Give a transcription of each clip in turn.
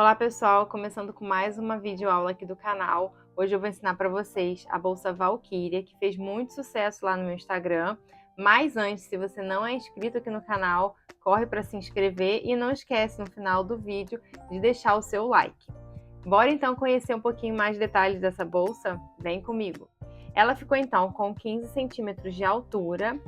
Olá pessoal, começando com mais uma videoaula aqui do canal. Hoje eu vou ensinar para vocês a bolsa Valkyria, que fez muito sucesso lá no meu Instagram. Mas antes, se você não é inscrito aqui no canal, corre para se inscrever e não esquece no final do vídeo de deixar o seu like. Bora então conhecer um pouquinho mais de detalhes dessa bolsa? Vem comigo! Ela ficou então com 15 centímetros de altura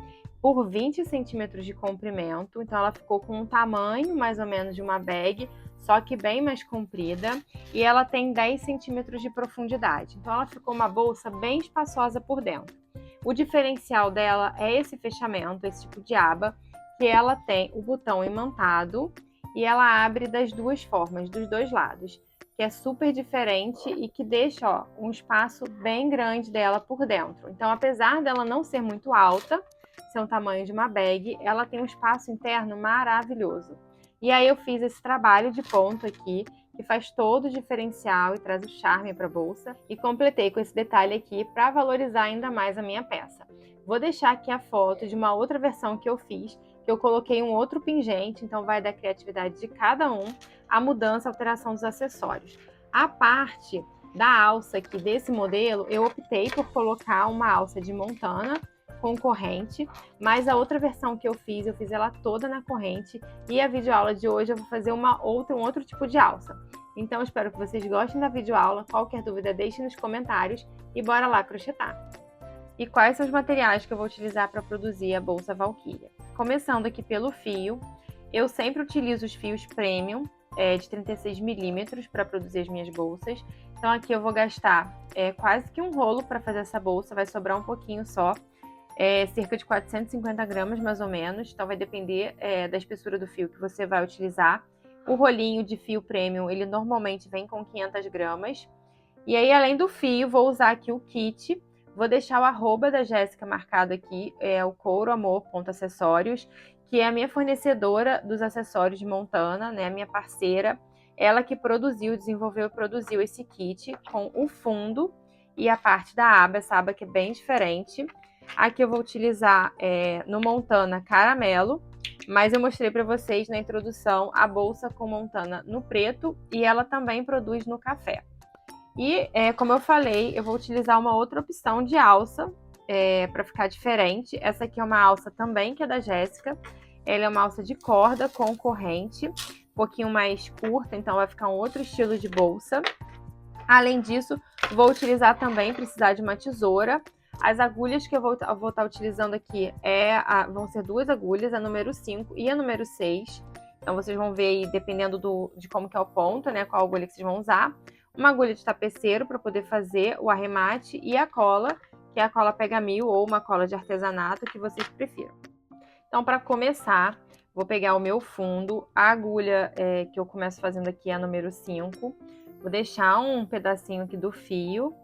por 20 centímetros de comprimento, então ela ficou com um tamanho mais ou menos de uma bag, só que bem mais comprida, e ela tem 10 centímetros de profundidade. Então ela ficou uma bolsa bem espaçosa por dentro. O diferencial dela é esse fechamento, esse tipo de aba, que ela tem o botão imantado e ela abre das duas formas, dos dois lados, que é super diferente e que deixa um espaço bem grande dela por dentro. Então, apesar dela não ser muito alta, ser um tamanho de uma bag, ela tem um espaço interno maravilhoso. E aí eu fiz esse trabalho de ponto aqui, que faz todo o diferencial e traz o charme para a bolsa. E completei com esse detalhe aqui para valorizar ainda mais a minha peça. Vou deixar aqui a foto de uma outra versão que eu fiz, que eu coloquei um outro pingente, então vai da criatividade de cada um, a mudança, a alteração dos acessórios. A parte da alça aqui desse modelo, eu optei por colocar uma alça de montana com corrente, mas a outra versão que eu fiz ela toda na corrente, e a videoaula de hoje eu vou fazer um outro tipo de alça. Então eu espero que vocês gostem da videoaula, qualquer dúvida deixe nos comentários e bora lá crochetar! E quais são os materiais que eu vou utilizar para produzir a bolsa Valkyria? Começando aqui pelo fio, eu sempre utilizo os fios premium de 36 milímetros para produzir as minhas bolsas. Então aqui eu vou gastar quase que um rolo para fazer essa bolsa, vai sobrar um pouquinho só. Cerca de 450 gramas mais ou menos, então vai depender da espessura do fio que você vai utilizar. O rolinho de fio premium, ele normalmente vem com 500 gramas. E aí, além do fio, vou usar aqui o kit. Vou deixar o arroba da Jéssica marcado aqui, o couroamor.acessórios, que é a minha fornecedora dos acessórios de Montana, né, a minha parceira. Ela que desenvolveu e produziu esse kit com o fundo e a parte da aba, essa aba que é bem diferente. Aqui eu vou utilizar no Montana caramelo, mas eu mostrei para vocês na introdução a bolsa com Montana no preto e ela também produz no café. E, como eu falei, eu vou utilizar uma outra opção de alça para ficar diferente. Essa aqui é uma alça também que é da Jéssica. Ela é uma alça de corda com corrente, um pouquinho mais curta, então vai ficar um outro estilo de bolsa. Além disso, vou utilizar também, precisar de uma tesoura. As agulhas que eu vou estar utilizando aqui vão ser duas agulhas, a número 5 e a número 6. Então vocês vão ver aí, dependendo de como que é o ponto, né, qual agulha que vocês vão usar. Uma agulha de tapeceiro para poder fazer o arremate e a cola, que é a cola pega-mil ou uma cola de artesanato, que vocês prefiram. Então, para começar, vou pegar o meu fundo, a agulha que eu começo fazendo aqui é a número 5. Vou deixar um pedacinho aqui do fio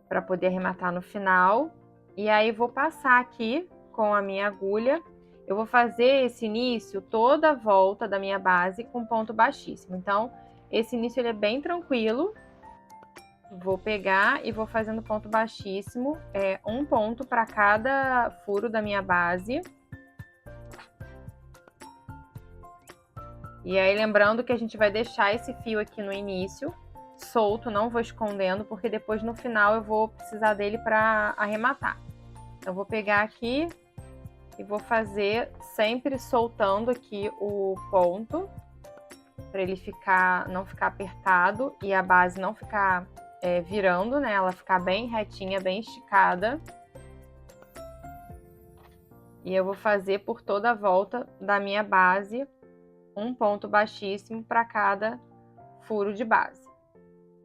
para poder arrematar no final. E aí vou passar aqui com a minha agulha. Eu vou fazer esse início toda a volta da minha base com ponto baixíssimo. Então, esse início ele é bem tranquilo. Vou pegar e vou fazendo ponto baixíssimo, um ponto para cada furo da minha base. E aí lembrando que a gente vai deixar esse fio aqui no início, solto, não vou escondendo, porque depois no final eu vou precisar dele para arrematar. Então vou pegar aqui e vou fazer sempre soltando aqui o ponto, para ele não ficar apertado e a base não ficar virando, né? Ela ficar bem retinha, bem esticada. E eu vou fazer por toda a volta da minha base um ponto baixíssimo para cada furo de base.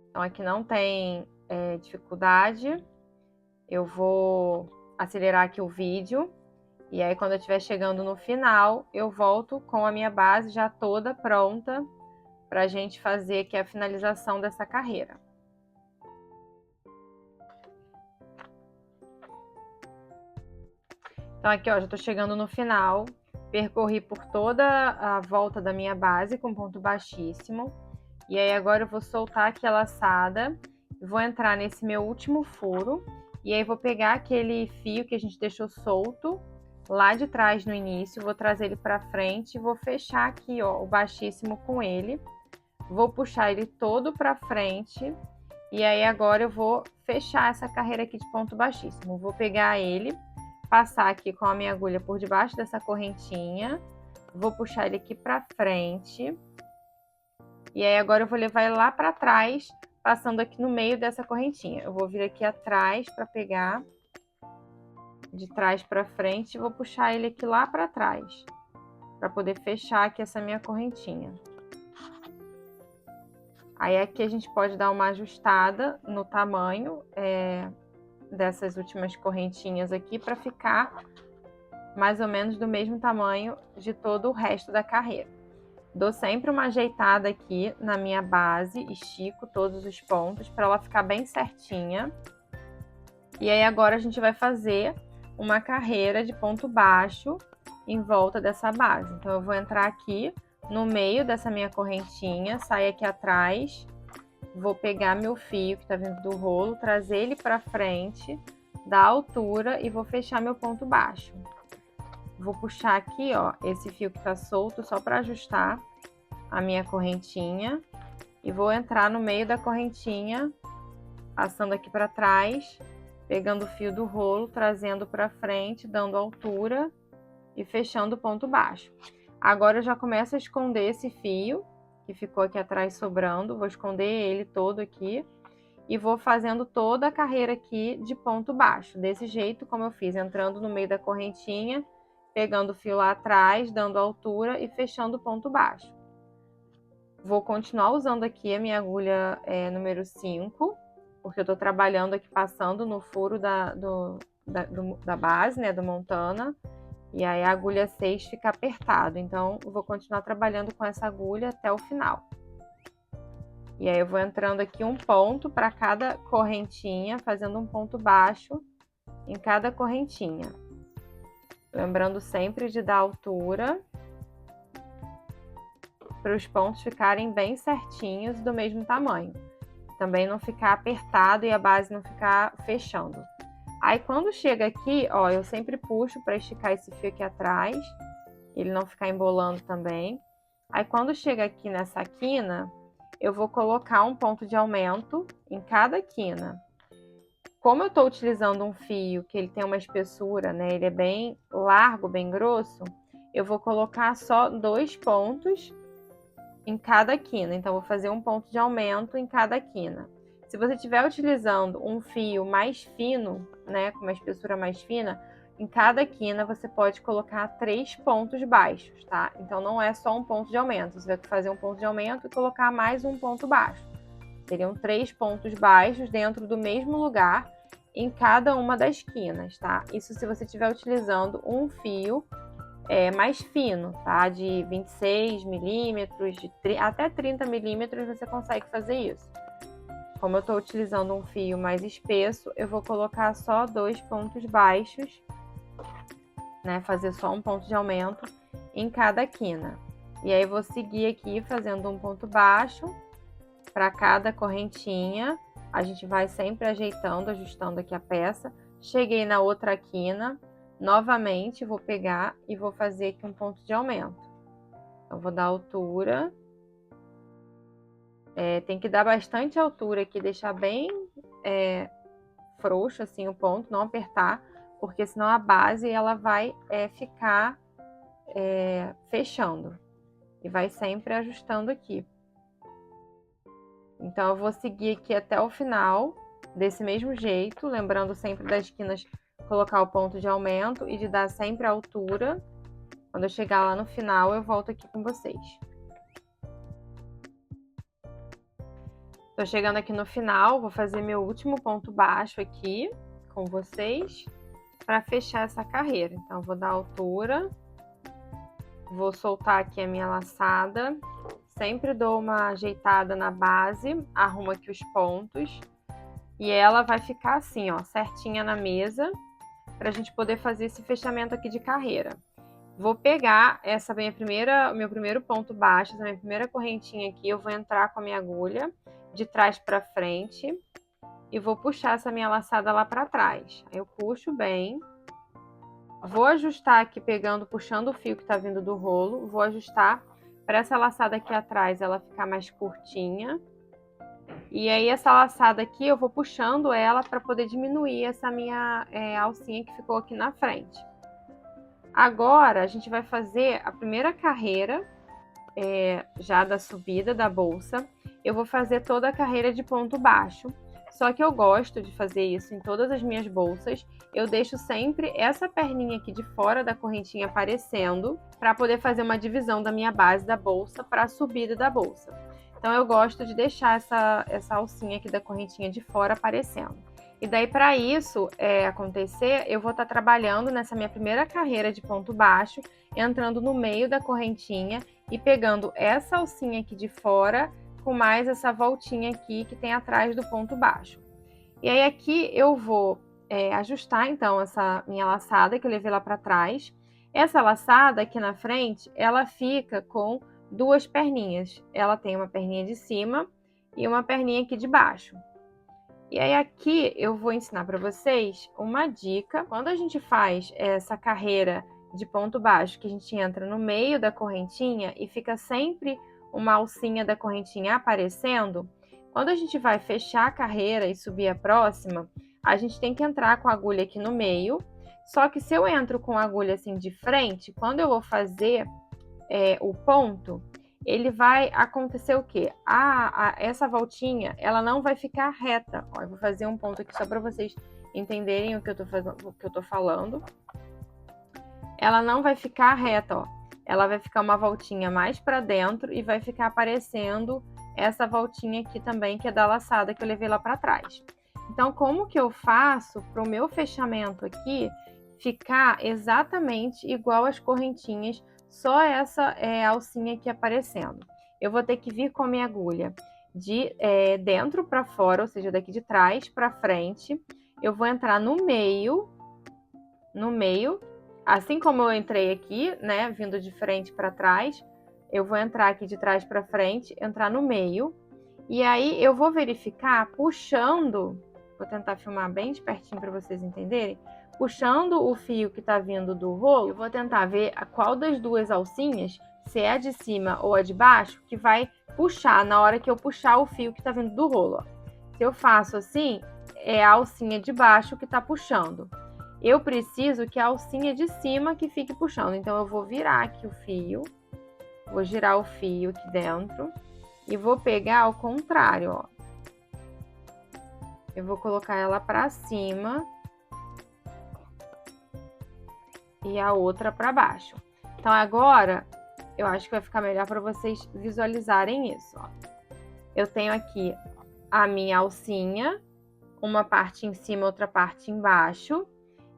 Então aqui não tem dificuldade. Eu vou acelerar aqui o vídeo. E aí quando eu estiver chegando no final, eu volto com a minha base já toda pronta para a gente fazer aqui a finalização dessa carreira. Então aqui, ó, já tô chegando no final, percorri por toda a volta da minha base com ponto baixíssimo. E aí agora eu vou soltar aqui a laçada, vou entrar nesse meu último furo, e aí vou pegar aquele fio que a gente deixou solto lá de trás no início, vou trazer ele pra frente e vou fechar aqui, ó, o baixíssimo com ele. vou puxar ele todo para frente. E aí agora eu vou fechar essa carreira aqui de ponto baixíssimo. Vou pegar ele, passar aqui com a minha agulha por debaixo dessa correntinha. Vou puxar ele aqui para frente. E aí agora eu vou levar ele lá para trás, passando aqui no meio dessa correntinha. Eu vou vir aqui atrás para pegar de trás para frente e vou puxar ele aqui lá para trás, para poder fechar aqui essa minha correntinha. Aí aqui a gente pode dar uma ajustada no tamanho dessas últimas correntinhas aqui para ficar mais ou menos do mesmo tamanho de todo o resto da carreira. Dou sempre uma ajeitada aqui na minha base, estico todos os pontos para ela ficar bem certinha. E aí agora a gente vai fazer uma carreira de ponto baixo em volta dessa base. Então eu vou entrar aqui no meio dessa minha correntinha, sair aqui atrás, vou pegar meu fio que tá vindo do rolo, trazer ele para frente, da altura e vou fechar meu ponto baixo. Vou puxar aqui, ó, esse fio que tá solto só para ajustar a minha correntinha e vou entrar no meio da correntinha, passando aqui para trás, pegando o fio do rolo, trazendo para frente, dando altura e fechando o ponto baixo. Agora eu já começo a esconder esse fio que ficou aqui atrás sobrando, vou esconder ele todo aqui e vou fazendo toda a carreira aqui de ponto baixo, desse jeito como eu fiz, entrando no meio da correntinha, pegando o fio lá atrás, dando altura e fechando o ponto baixo. Vou continuar usando aqui a minha agulha número 5, porque eu tô trabalhando aqui passando no furo da base, né, do montana. E aí a agulha 6 fica apertado, então eu vou continuar trabalhando com essa agulha até o final. E aí eu vou entrando aqui um ponto para cada correntinha, fazendo um ponto baixo em cada correntinha. Lembrando sempre de dar altura, para os pontos ficarem bem certinhos e do mesmo tamanho. Também não ficar apertado e a base não ficar fechando. Aí quando chega aqui, ó, eu sempre puxo para esticar esse fio aqui atrás, ele não ficar embolando também. Aí quando chega aqui nessa quina, eu vou colocar um ponto de aumento em cada quina. Como eu estou utilizando um fio que ele tem uma espessura, né, ele é bem largo, bem grosso, eu vou colocar só 2 pontos em cada quina. Então, vou fazer um ponto de aumento em cada quina. Se você estiver utilizando um fio mais fino, né, com uma espessura mais fina, em cada quina você pode colocar 3 pontos baixos, tá? Então não é só um ponto de aumento, você vai fazer um ponto de aumento e colocar mais um ponto baixo. Seriam 3 pontos baixos dentro do mesmo lugar em cada uma das quinas, tá? Isso se você estiver utilizando um fio mais fino, tá? De 26 milímetros, até 30 milímetros você consegue fazer isso. Como eu estou utilizando um fio mais espesso, eu vou colocar só 2 pontos baixos, né? Fazer só um ponto de aumento em cada quina. E aí vou seguir aqui fazendo um ponto baixo para cada correntinha. A gente vai sempre ajeitando, ajustando aqui a peça. Cheguei na outra quina, novamente vou pegar e vou fazer aqui um ponto de aumento. Então, vou dar altura. Tem que dar bastante altura aqui, deixar bem frouxo assim o ponto, não apertar, porque senão a base ela vai ficar fechando e vai sempre ajustando aqui. Então eu vou seguir aqui até o final desse mesmo jeito, lembrando sempre das esquinas colocar o ponto de aumento e de dar sempre a altura. Quando eu chegar lá no final eu volto aqui com vocês. Tô chegando aqui no final, vou fazer meu último ponto baixo aqui com vocês para fechar essa carreira. Então, vou dar altura, vou soltar aqui a minha laçada, sempre dou uma ajeitada na base, arrumo aqui os pontos e ela vai ficar assim, ó, certinha na mesa para a gente poder fazer esse fechamento aqui de carreira. Vou pegar meu primeiro ponto baixo, essa minha primeira correntinha aqui, eu vou entrar com a minha agulha de trás para frente e vou puxar essa minha laçada lá para trás. Aí eu puxo bem, vou ajustar aqui puxando o fio que tá vindo do rolo, vou ajustar para essa laçada aqui atrás ela ficar mais curtinha. E aí essa laçada aqui eu vou puxando ela para poder diminuir essa minha alcinha que ficou aqui na frente. Agora a gente vai fazer a primeira carreira já da subida da bolsa. Eu vou fazer toda a carreira de ponto baixo. Só que eu gosto de fazer isso em todas as minhas bolsas. Eu deixo sempre essa perninha aqui de fora da correntinha aparecendo para poder fazer uma divisão da minha base da bolsa para a subida da bolsa. Então eu gosto de deixar essa alcinha aqui da correntinha de fora aparecendo. E daí para isso acontecer, eu vou estar trabalhando nessa minha primeira carreira de ponto baixo, entrando no meio da correntinha e pegando essa alcinha aqui de fora com mais essa voltinha aqui que tem atrás do ponto baixo. E aí aqui eu vou ajustar então essa minha laçada que eu levei lá para trás. Essa laçada aqui na frente, ela fica com duas perninhas. Ela tem uma perninha de cima e uma perninha aqui de baixo. E aí aqui eu vou ensinar para vocês uma dica. Quando a gente faz essa carreira de ponto baixo, que a gente entra no meio da correntinha e fica sempre uma alcinha da correntinha aparecendo, quando a gente vai fechar a carreira e subir a próxima, a gente tem que entrar com a agulha aqui no meio. Só que se eu entro com a agulha assim de frente, quando eu vou fazer o ponto, ele vai acontecer o quê? Essa voltinha, ela não vai ficar reta. Ó, eu vou fazer um ponto aqui só para vocês entenderem o que eu tô falando. Ela não vai ficar reta, ó. Ela vai ficar uma voltinha mais para dentro e vai ficar aparecendo essa voltinha aqui também, que é da laçada que eu levei lá para trás. Então, como que eu faço para o meu fechamento aqui ficar exatamente igual às correntinhas, só essa alcinha aqui aparecendo? Eu vou ter que vir com a minha agulha de dentro para fora, ou seja, daqui de trás para frente. Eu vou entrar no meio, assim como eu entrei aqui, né, vindo de frente para trás, eu vou entrar aqui de trás para frente, entrar no meio, e aí eu vou verificar puxando, vou tentar filmar bem de pertinho para vocês entenderem, puxando o fio que está vindo do rolo, eu vou tentar ver qual das duas alcinhas, se é a de cima ou a de baixo, que vai puxar na hora que eu puxar o fio que está vindo do rolo. Ó. Se eu faço assim, é a alcinha de baixo que está puxando. Eu preciso que a alcinha de cima que fique puxando. Então, eu vou virar aqui o fio. Vou girar o fio aqui dentro. E vou pegar ao contrário, ó. Eu vou colocar ela pra cima. E a outra pra baixo. Então, agora, eu acho que vai ficar melhor para vocês visualizarem isso, ó. Eu tenho aqui a minha alcinha. Uma parte em cima, outra parte embaixo.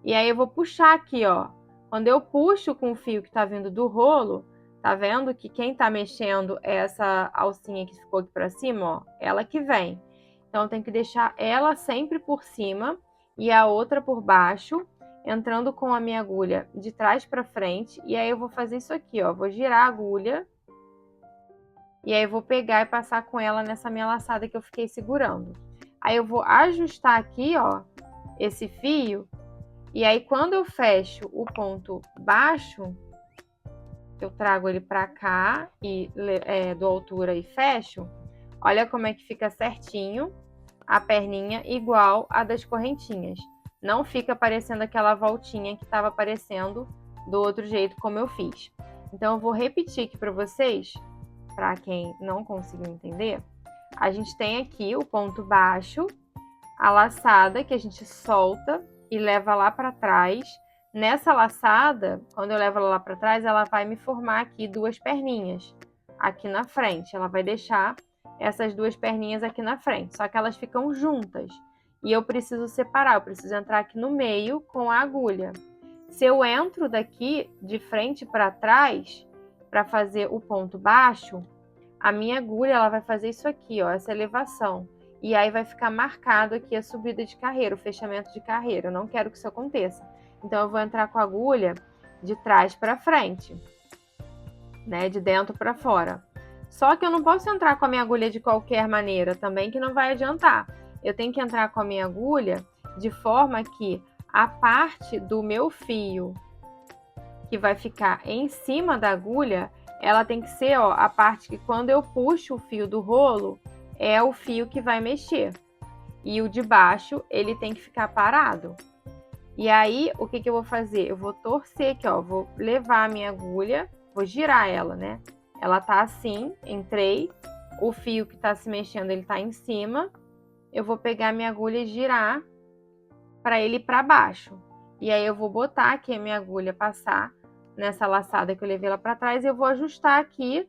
E aí eu vou puxar aqui, ó. Quando eu puxo com o fio que tá vindo do rolo, tá vendo que quem tá mexendo é essa alcinha que ficou aqui pra cima, ó. Ela que vem. Então, eu tenho que deixar ela sempre por cima e a outra por baixo, entrando com a minha agulha de trás pra frente. E aí eu vou fazer isso aqui, ó. Vou girar a agulha. E aí eu vou pegar e passar com ela nessa minha laçada que eu fiquei segurando. Aí eu vou ajustar aqui, ó, esse fio. E aí, quando eu fecho o ponto baixo, eu trago ele pra cá e dou altura e fecho. Olha como é que fica certinho a perninha igual a das correntinhas. Não fica aparecendo aquela voltinha que estava aparecendo do outro jeito como eu fiz. Então, eu vou repetir aqui para vocês, para quem não conseguiu entender. A gente tem aqui o ponto baixo, a laçada que a gente solta e leva lá para trás. Nessa laçada, quando eu levo ela lá para trás, ela vai me formar aqui duas perninhas aqui na frente. Ela vai deixar essas duas perninhas aqui na frente, só que elas ficam juntas. E eu preciso separar, eu preciso entrar aqui no meio com a agulha. Se eu entro daqui de frente para trás para fazer o ponto baixo, a minha agulha ela vai fazer isso aqui, ó, essa elevação. E aí vai ficar marcado aqui a subida de carreira, o fechamento de carreira. Eu não quero que isso aconteça. Então, eu vou entrar com a agulha de trás para frente, né? De dentro para fora. Só que eu não posso entrar com a minha agulha de qualquer maneira também, que não vai adiantar. Eu tenho que entrar com a minha agulha de forma que a parte do meu fio que vai ficar em cima da agulha, ela tem que ser, ó, a parte que quando eu puxo o fio do rolo, é o fio que vai mexer. E o de baixo, ele tem que ficar parado. E aí, o que eu vou fazer? Eu vou torcer aqui, ó, vou levar a minha agulha, vou girar ela, né? Ela tá assim, entrei, o fio que tá se mexendo, ele tá em cima. Eu vou pegar a minha agulha e girar para ele ir para baixo. E aí eu vou botar aqui a minha agulha, passar nessa laçada que eu levei lá para trás e eu vou ajustar aqui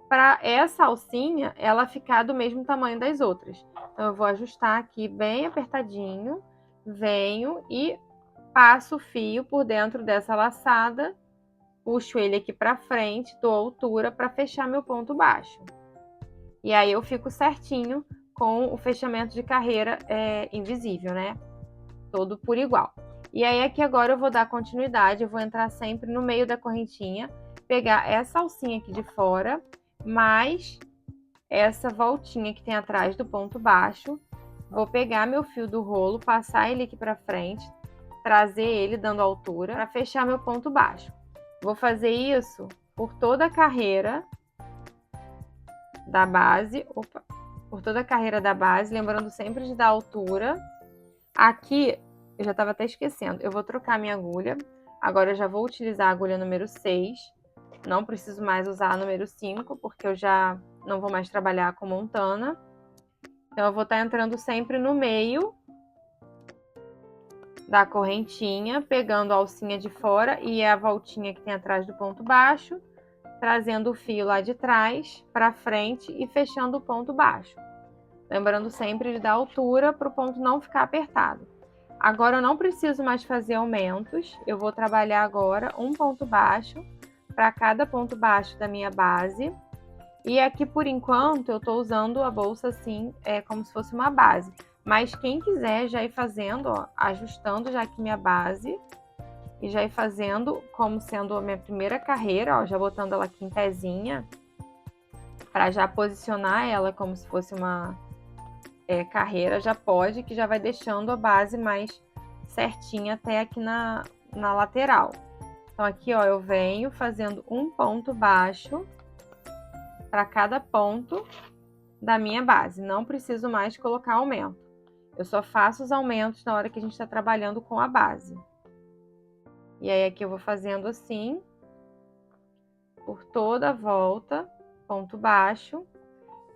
para essa alcinha ela ficar do mesmo tamanho das outras. Então eu vou ajustar aqui bem apertadinho, venho e passo o fio por dentro dessa laçada, puxo ele aqui para frente, dou altura para fechar meu ponto baixo. E aí eu fico certinho com o fechamento de carreira invisível, né? Todo por igual. E aí aqui agora eu vou dar continuidade, eu vou entrar sempre no meio da correntinha, pegar essa alcinha aqui de fora, mais essa voltinha que tem atrás do ponto baixo, vou pegar meu fio do rolo, passar ele aqui para frente, trazer ele dando altura para fechar meu ponto baixo. Vou fazer isso por toda a carreira da base, por toda a carreira da base, lembrando sempre de dar altura. Aqui, eu já estava até esquecendo, eu vou trocar minha agulha, agora eu já vou utilizar a agulha número 6, não preciso mais usar a número 5, porque eu já não vou mais trabalhar com montana. Então, eu vou estar entrando sempre no meio da correntinha, pegando a alcinha de fora e a voltinha que tem atrás do ponto baixo, trazendo o fio lá de trás para frente e fechando o ponto baixo. Lembrando sempre de dar altura para o ponto não ficar apertado. Agora eu não preciso mais fazer aumentos, eu vou trabalhar agora um ponto baixo para cada ponto baixo da minha base. E aqui por enquanto eu estou usando a bolsa assim, como se fosse uma base. Mas quem quiser já ir fazendo, ó, ajustando já aqui minha base e já ir fazendo como sendo a minha primeira carreira, ó, já botando ela aqui em pezinha, para já posicionar ela como se fosse uma carreira, já pode, que já vai deixando a base mais certinha até aqui na lateral. Então aqui, ó, eu venho fazendo um ponto baixo para cada ponto da minha base. Não preciso mais colocar aumento. Eu só faço os aumentos na hora que a gente está trabalhando com a base. E aí aqui eu vou fazendo assim, por toda a volta, ponto baixo.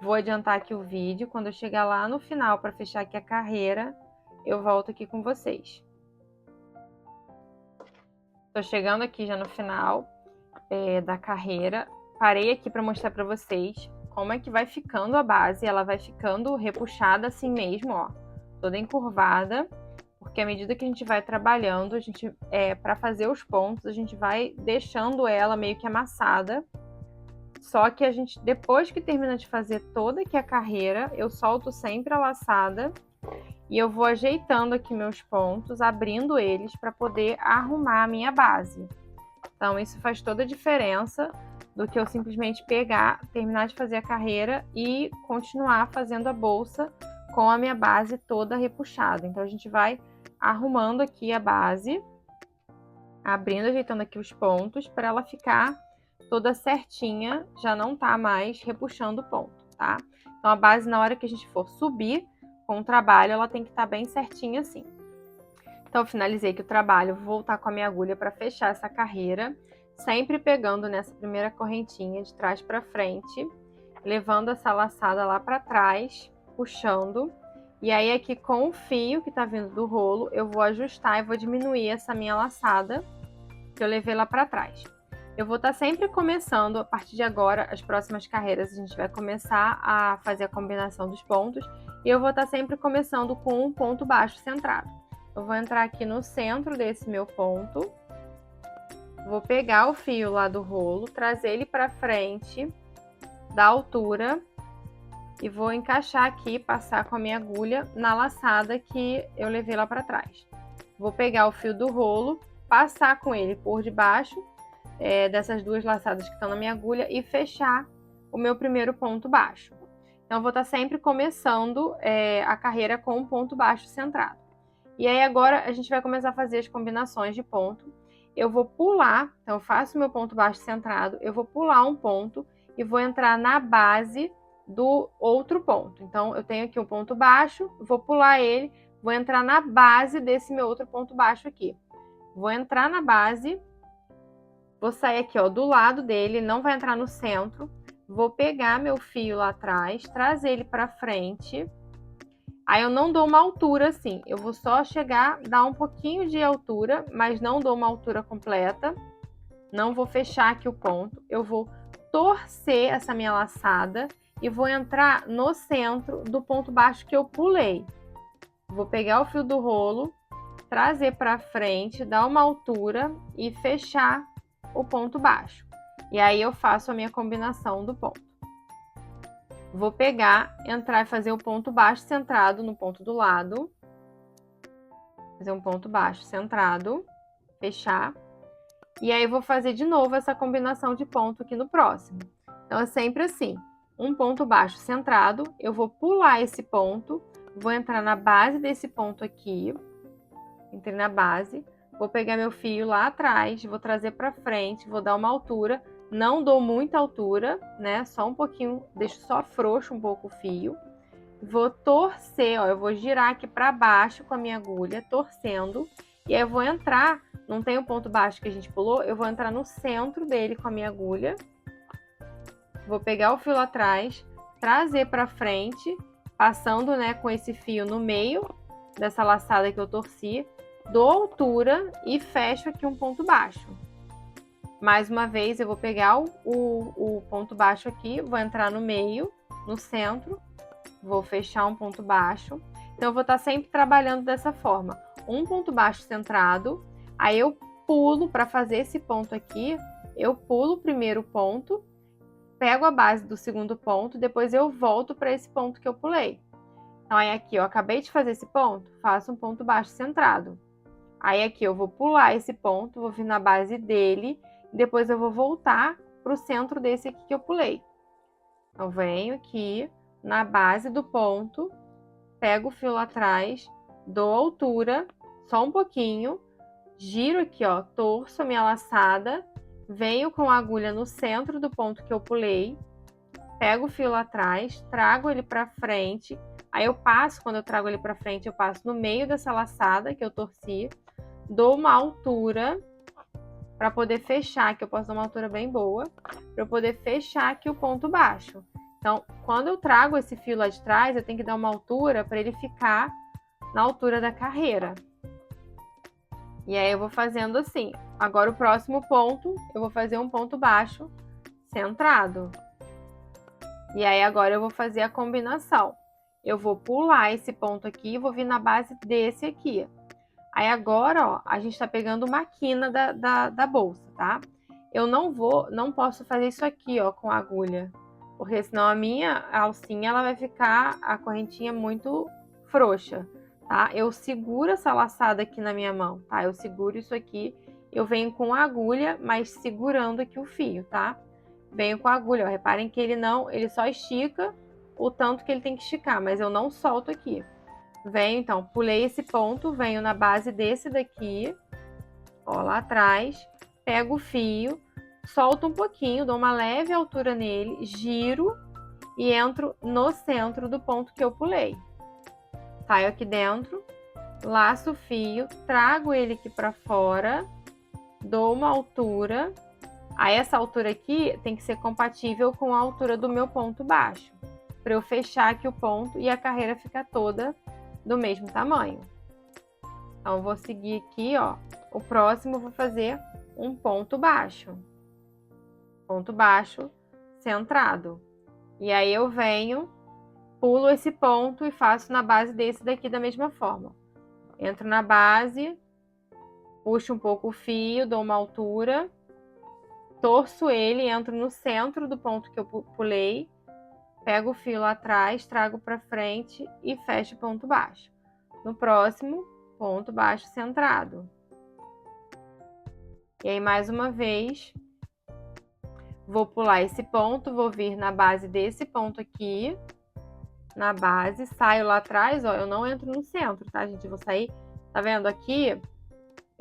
Vou adiantar aqui o vídeo, quando eu chegar lá no final para fechar aqui a carreira, eu volto aqui com vocês. Tô chegando aqui já no final da carreira, parei aqui para mostrar para vocês como é que vai ficando a base, ela vai ficando repuxada assim mesmo, ó, toda encurvada, porque à medida que a gente vai trabalhando, a gente, para fazer os pontos, a gente vai deixando ela meio que amassada. Só que a gente, depois que termina de fazer toda aqui a carreira, eu solto sempre a laçada e eu vou ajeitando aqui meus pontos, abrindo eles para poder arrumar a minha base. Então, isso faz toda a diferença do que eu simplesmente pegar, terminar de fazer a carreira e continuar fazendo a bolsa com a minha base toda repuxada. Então, a gente vai arrumando aqui a base, abrindo, ajeitando aqui os pontos para ela ficar toda certinha, já não tá mais repuxando o ponto, tá? Então, a base, na hora que a gente for subir com o trabalho, ela tem que estar bem certinha assim. Então, eu finalizei aqui o trabalho, vou voltar com a minha agulha para fechar essa carreira, sempre pegando nessa primeira correntinha de trás para frente, levando essa laçada lá para trás, puxando. E aí, aqui com o fio que tá vindo do rolo, eu vou ajustar e vou diminuir essa minha laçada que eu levei lá para trás. Eu vou estar sempre começando, a partir de agora, as próximas carreiras, a gente vai começar a fazer a combinação dos pontos, e eu vou estar sempre começando com um ponto baixo centrado. Eu vou entrar aqui no centro desse meu ponto, vou pegar o fio lá do rolo, trazer ele para frente da altura e vou encaixar aqui, passar com a minha agulha na laçada que eu levei lá para trás. Vou pegar o fio do rolo, passar com ele por debaixo dessas duas laçadas que estão na minha agulha e fechar o meu primeiro ponto baixo. Então, eu vou estar sempre começando a carreira com um ponto baixo centrado. E aí, agora, a gente vai começar a fazer as combinações de ponto. eu vou pular, então eu faço meu ponto baixo centrado, eu vou pular um ponto e vou entrar na base do outro ponto. Então, eu tenho aqui um ponto baixo, vou pular ele, vou entrar na base desse meu outro ponto baixo aqui. Vou entrar na base, vou sair aqui, ó, do lado dele, não vai entrar no centro. Vou pegar meu fio lá atrás, trazer ele pra frente. Aí eu não dou uma altura assim, eu vou só chegar, dar um pouquinho de altura, mas não dou uma altura completa. Não vou fechar aqui o ponto, eu vou torcer essa minha laçada e vou entrar no centro do ponto baixo que eu pulei. Vou pegar o fio do rolo, trazer para frente, dar uma altura e fechar o ponto baixo. E aí eu faço a minha combinação do ponto. Vou pegar, entrar e fazer o ponto baixo centrado no ponto do lado. Fazer um ponto baixo centrado, fechar. E aí vou fazer de novo essa combinação de ponto aqui no próximo. Então é sempre assim, um ponto baixo centrado, eu vou pular esse ponto, vou entrar na base desse ponto aqui, entrei na base, vou pegar meu fio lá atrás, vou trazer para frente, vou dar uma altura, não dou muita altura, né? Só um pouquinho, deixo só frouxo um pouco o fio. Vou torcer, ó, eu vou girar aqui para baixo com a minha agulha, torcendo, e aí eu vou entrar, não tem o ponto baixo que a gente pulou, eu vou entrar no centro dele com a minha agulha. Vou pegar o fio lá atrás, trazer para frente, passando, né, com esse fio no meio dessa laçada que eu torci, dou altura e fecho aqui um ponto baixo. Mais uma vez eu vou pegar o ponto baixo aqui, vou entrar no meio, no centro, vou fechar um ponto baixo. Então eu vou estar sempre trabalhando dessa forma, um ponto baixo centrado, aí eu pulo para fazer esse ponto aqui, eu pulo o primeiro ponto, pego a base do segundo ponto, depois eu volto para esse ponto que eu pulei. Então aí aqui eu acabei de fazer esse ponto, faço um ponto baixo centrado. Aí aqui eu vou pular esse ponto, vou vir na base dele, depois eu vou voltar para o centro desse aqui que eu pulei. Então venho aqui na base do ponto, pego o fio lá atrás, dou altura, só um pouquinho, giro aqui, ó, torço a minha laçada, venho com a agulha no centro do ponto que eu pulei, pego o fio lá atrás, trago ele para frente, aí eu passo, quando eu trago ele para frente, eu passo no meio dessa laçada que eu torci, dou uma altura para poder fechar, que eu posso dar uma altura bem boa, para eu poder fechar aqui o ponto baixo. Então, quando eu trago esse fio lá de trás, eu tenho que dar uma altura para ele ficar na altura da carreira. E aí eu vou fazendo assim. Agora o próximo ponto, eu vou fazer um ponto baixo centrado. E aí agora eu vou fazer a combinação. Eu vou pular esse ponto aqui e vou vir na base desse aqui. Aí agora, ó, a gente tá pegando uma quina da bolsa, tá? Eu não posso fazer isso aqui, ó, com a agulha, porque senão a minha alcinha, ela vai ficar, a correntinha muito frouxa, tá? Eu seguro essa laçada aqui na minha mão, tá? Eu seguro isso aqui, eu venho com a agulha, mas segurando aqui o fio, tá? Venho com a agulha, ó, reparem que ele só estica o tanto que ele tem que esticar, mas eu não solto aqui. Venho, então, pulei esse ponto, venho na base desse daqui, ó, lá atrás, pego o fio, solto um pouquinho, dou uma leve altura nele, giro e entro no centro do ponto que eu pulei. Saio aqui dentro, laço o fio, trago ele aqui pra fora, dou uma altura. Aí essa altura aqui tem que ser compatível com a altura do meu ponto baixo, para eu fechar aqui o ponto e a carreira ficar toda do mesmo tamanho. Então, eu vou seguir aqui, ó. O próximo eu vou fazer um ponto baixo centrado. E aí eu venho, pulo esse ponto e faço na base desse daqui da mesma forma. Entro na base, puxo um pouco o fio, dou uma altura, torço ele, entro no centro do ponto que eu pulei, pego o fio lá atrás, trago para frente e fecho o ponto baixo. No próximo, ponto baixo centrado. E aí, mais uma vez, vou pular esse ponto, vou vir na base desse ponto aqui, na base, saio lá atrás, ó, eu não entro no centro, tá, gente? Eu vou sair, tá vendo aqui?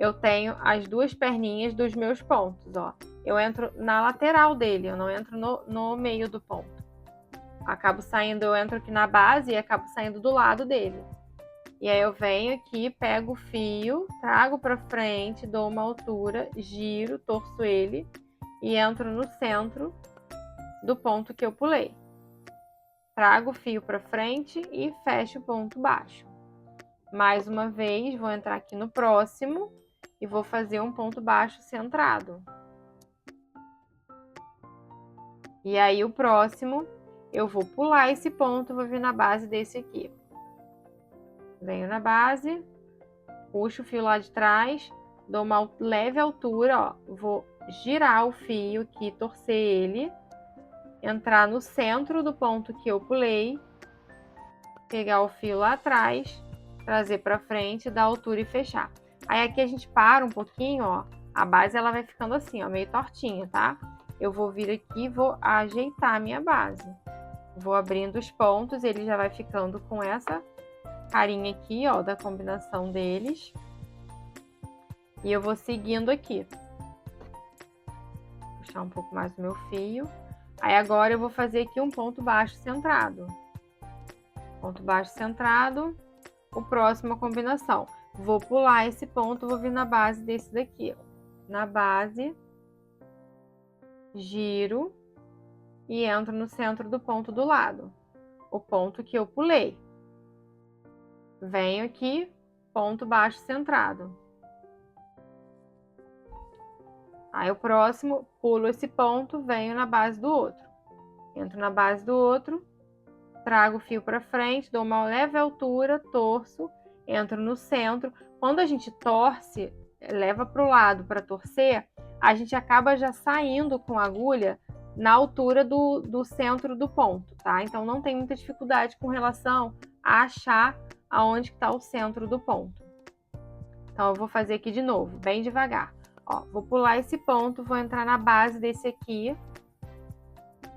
eu tenho as duas perninhas dos meus pontos, ó. Eu entro na lateral dele, eu não entro no meio do ponto. Acabo saindo, eu entro aqui na base e acabo saindo do lado dele. E aí eu venho aqui, pego o fio, trago pra frente, dou uma altura, giro, torço ele e entro no centro do ponto que eu pulei. Trago o fio pra frente e fecho o ponto baixo. Mais uma vez, vou entrar aqui no próximo e vou fazer um ponto baixo centrado. E aí o próximo, eu vou pular esse ponto, vou vir na base desse aqui. Venho na base, puxo o fio lá de trás, dou uma leve altura, ó. Vou girar o fio aqui, torcer ele, entrar no centro do ponto que eu pulei, pegar o fio lá atrás, trazer pra frente, dar altura e fechar. Aí aqui a gente para um pouquinho, ó. A base ela vai ficando assim, ó, meio tortinha, tá? Eu vou vir aqui e vou ajeitar a minha base. Vou abrindo os pontos, ele já vai ficando com essa carinha aqui, ó, da combinação deles. E eu vou seguindo aqui. Puxar um pouco mais o meu fio. Aí agora eu vou fazer aqui um ponto baixo centrado. Ponto baixo centrado. O próximo a combinação. Vou pular esse ponto, vou vir na base desse daqui, ó. Na base, giro e entro no centro do ponto do lado. O ponto que eu pulei. Venho aqui, ponto baixo centrado. Aí o próximo, pulo esse ponto, venho na base do outro. Entro na base do outro, trago o fio para frente, dou uma leve altura, torço, entro no centro. Quando a gente torce, leva para o lado para torcer, a gente acaba já saindo com a agulha na altura do centro do ponto, tá? Então não tem muita dificuldade com relação a achar aonde está o centro do ponto. Então eu vou fazer aqui de novo, bem devagar. Ó, vou pular esse ponto, vou entrar na base desse aqui,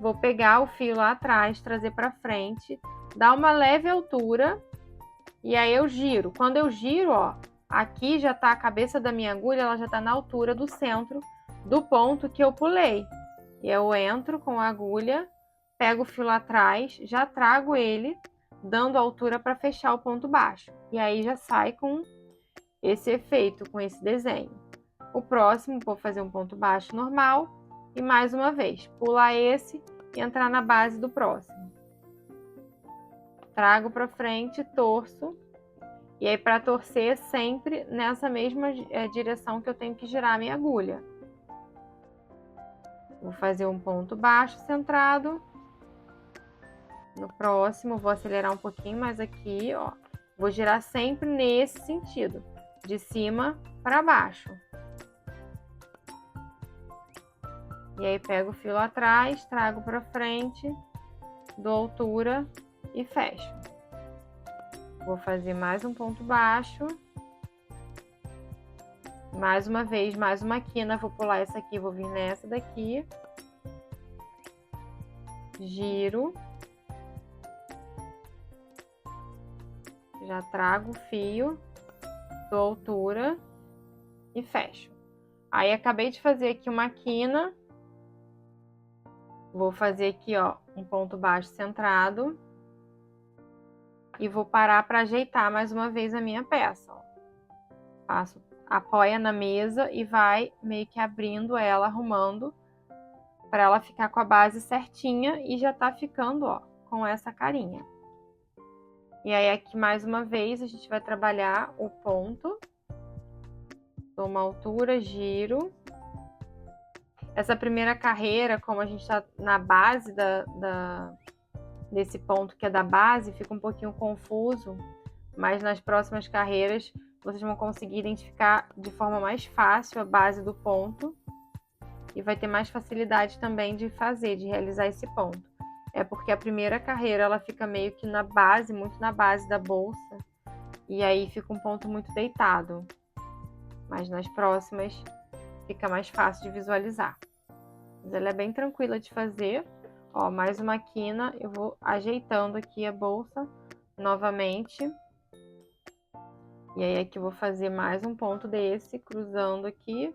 vou pegar o fio lá atrás, trazer para frente, dar uma leve altura e aí eu giro. Quando eu giro, ó, aqui já tá a cabeça da minha agulha, ela já tá na altura do centro do ponto que eu pulei. E eu entro com a agulha, pego o fio lá atrás, já trago ele, dando altura para fechar o ponto baixo. E aí já sai com esse efeito, com esse desenho. O próximo, vou fazer um ponto baixo normal e mais uma vez, pular esse e entrar na base do próximo. Trago para frente, torço. E aí, para torcer, sempre nessa mesma direção que eu tenho que girar a minha agulha. Vou fazer um ponto baixo centrado. No próximo, vou acelerar um pouquinho mais aqui, ó. Vou girar sempre nesse sentido, de cima para baixo. E aí, pego o fio lá atrás, trago para frente, dou altura e fecho. Vou fazer mais um ponto baixo. Mais uma vez, mais uma quina. Vou pular essa aqui, vou vir nessa daqui. Giro. Já trago o fio, dou altura e fecho. Aí, acabei de fazer aqui uma quina. Vou fazer aqui, ó, um ponto baixo centrado. E vou parar para ajeitar mais uma vez a minha peça, ó. Passo, apoia na mesa e vai meio que abrindo ela, arrumando, para ela ficar com a base certinha e já tá ficando, ó, com essa carinha. E aí aqui mais uma vez a gente vai trabalhar o ponto. Dou uma altura, giro. Essa primeira carreira, como a gente tá na base desse ponto que é da base, fica um pouquinho confuso, mas nas próximas carreiras vocês vão conseguir identificar de forma mais fácil a base do ponto e vai ter mais facilidade também de fazer, de realizar esse ponto. É porque a primeira carreira ela fica meio que na base, muito na base da bolsa, e aí fica um ponto muito deitado, mas nas próximas fica mais fácil de visualizar. Mas ela é bem tranquila de fazer. Ó, mais uma quina, eu vou ajeitando aqui a bolsa novamente. E aí aqui eu vou fazer mais um ponto desse, cruzando aqui.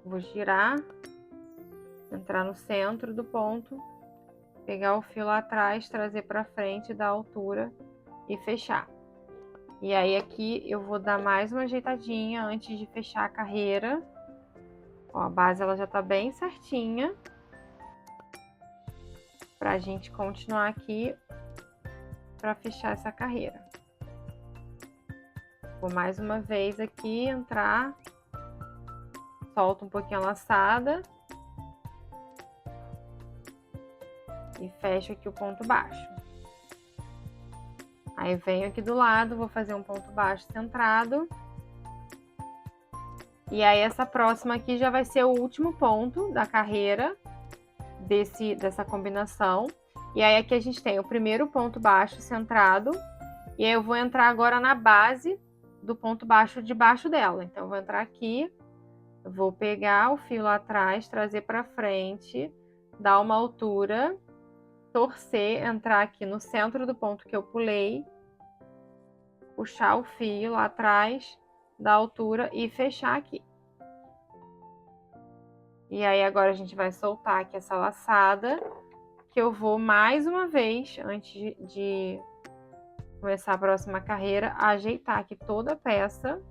Vou girar, entrar no centro do ponto, pegar o fio lá atrás, trazer pra frente, dar altura e fechar. E aí aqui eu vou dar mais uma ajeitadinha antes de fechar a carreira. Ó, a base ela já tá bem certinha. Pra gente continuar aqui pra fechar essa carreira. Vou mais uma vez aqui entrar, solto um pouquinho a laçada e fecho aqui o ponto baixo. Aí venho aqui do lado, vou fazer um ponto baixo centrado. E aí essa próxima aqui já vai ser o último ponto da carreira dessa combinação. E aí aqui a gente tem o primeiro ponto baixo centrado. E aí eu vou entrar agora na base do ponto baixo debaixo dela. Então eu vou entrar aqui, vou pegar o fio lá atrás, trazer para frente, dar uma altura, torcer, entrar aqui no centro do ponto que eu pulei, puxar o fio lá atrás, dar altura e fechar aqui. E aí agora a gente vai soltar aqui essa laçada, que eu vou mais uma vez, antes de começar a próxima carreira, ajeitar aqui toda a peça.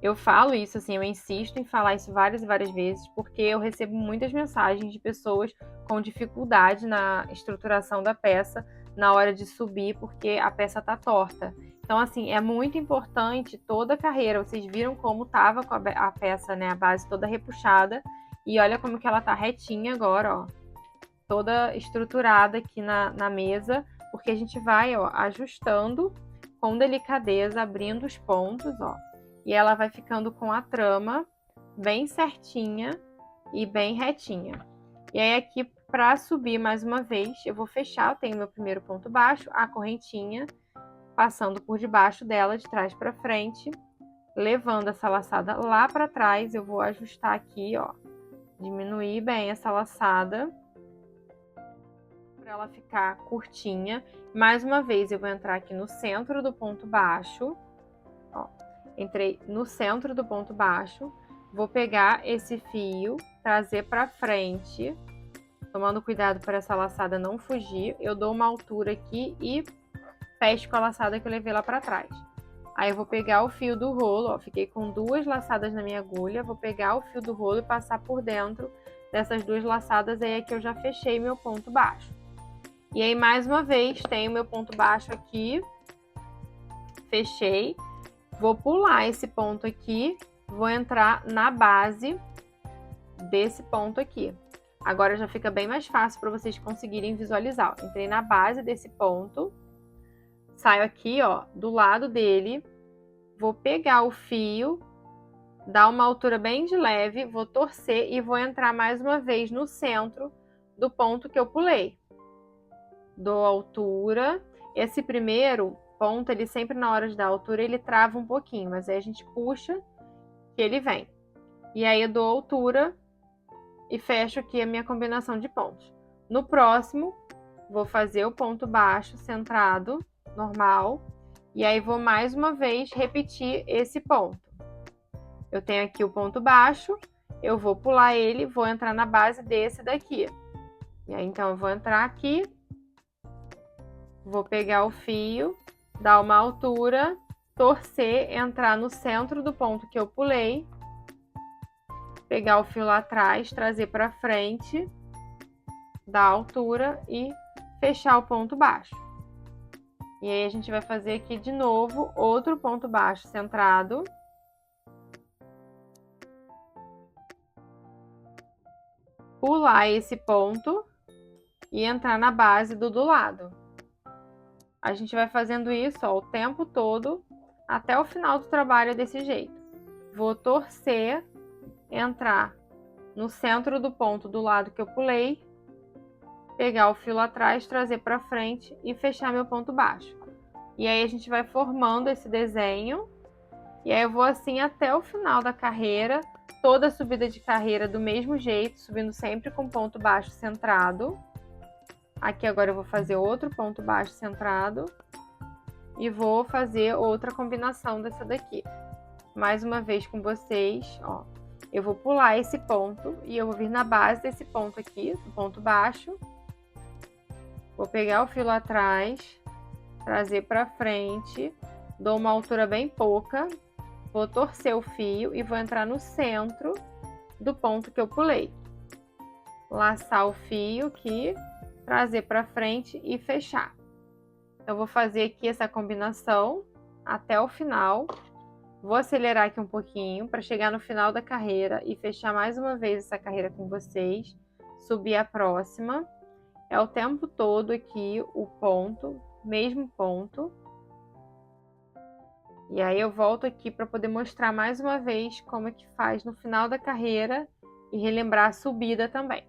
Eu falo isso assim, eu insisto em falar isso várias e várias vezes, porque eu recebo muitas mensagens de pessoas com dificuldade na estruturação da peça na hora de subir, porque a peça tá torta. Então, assim, é muito importante toda a carreira. Vocês viram como tava com a peça, né, a base toda repuxada, e olha como que ela tá retinha agora, ó, toda estruturada aqui na mesa, porque a gente vai, ó, ajustando com delicadeza, abrindo os pontos, ó. E ela vai ficando com a trama bem certinha e bem retinha. E aí aqui, para subir mais uma vez, eu vou fechar, eu tenho meu primeiro ponto baixo, a correntinha, passando por debaixo dela, de trás para frente, levando essa laçada lá para trás, eu vou ajustar aqui, ó, diminuir bem essa laçada, para ela ficar curtinha. Mais uma vez, eu vou entrar aqui no centro do ponto baixo, ó. Entrei no centro do ponto baixo, vou pegar esse fio, trazer para frente, tomando cuidado para essa laçada não fugir. Eu dou uma altura aqui e fecho com a laçada que eu levei lá para trás. Aí eu vou pegar o fio do rolo, ó, fiquei com 2 laçadas na minha agulha, vou pegar o fio do rolo e passar por dentro dessas 2 laçadas, aí é que eu já fechei meu ponto baixo. E aí mais uma vez tenho meu ponto baixo aqui, fechei. Vou pular esse ponto aqui, vou entrar na base desse ponto aqui. Agora já fica bem mais fácil para vocês conseguirem visualizar. Entrei na base desse ponto, saio aqui, ó, do lado dele, vou pegar o fio, dar uma altura bem de leve, vou torcer e vou entrar mais uma vez no centro do ponto que eu pulei. Dou altura. Esse primeiro ponto, ele sempre na hora de dar altura, ele trava um pouquinho, mas aí a gente puxa que ele vem. E aí eu dou altura e fecho aqui a minha combinação de pontos. No próximo, vou fazer o ponto baixo centrado, normal, e aí vou mais uma vez repetir esse ponto. Eu tenho aqui o ponto baixo, eu vou pular ele, vou entrar na base desse daqui. E aí então eu vou entrar aqui, vou pegar o fio, dar uma altura, torcer, entrar no centro do ponto que eu pulei, pegar o fio lá atrás, trazer para frente, dar altura e fechar o ponto baixo. E aí a gente vai fazer aqui de novo outro ponto baixo centrado. Pular esse ponto e entrar na base do lado. A gente vai fazendo isso, ó, o tempo todo, até o final do trabalho desse jeito. Vou torcer, entrar no centro do ponto do lado que eu pulei, pegar o fio lá atrás, trazer para frente e fechar meu ponto baixo. E aí a gente vai formando esse desenho, e aí eu vou assim até o final da carreira, toda a subida de carreira do mesmo jeito, subindo sempre com ponto baixo centrado. Aqui agora eu vou fazer outro ponto baixo centrado. e vou fazer outra combinação dessa daqui. Mais uma vez com vocês, ó. Eu vou pular esse ponto e eu vou vir na base desse ponto aqui, do ponto baixo. Vou pegar o fio atrás, trazer pra frente, dou uma altura bem pouca, vou torcer o fio e vou entrar no centro do ponto que eu pulei. Laçar o fio aqui, trazer pra frente e fechar. Eu vou fazer aqui essa combinação até o final. Vou acelerar aqui um pouquinho para chegar no final da carreira e fechar mais uma vez essa carreira com vocês. Subir a próxima. É o tempo todo aqui o ponto, mesmo ponto. E aí eu volto aqui para poder mostrar mais uma vez como é que faz no final da carreira e relembrar a subida também.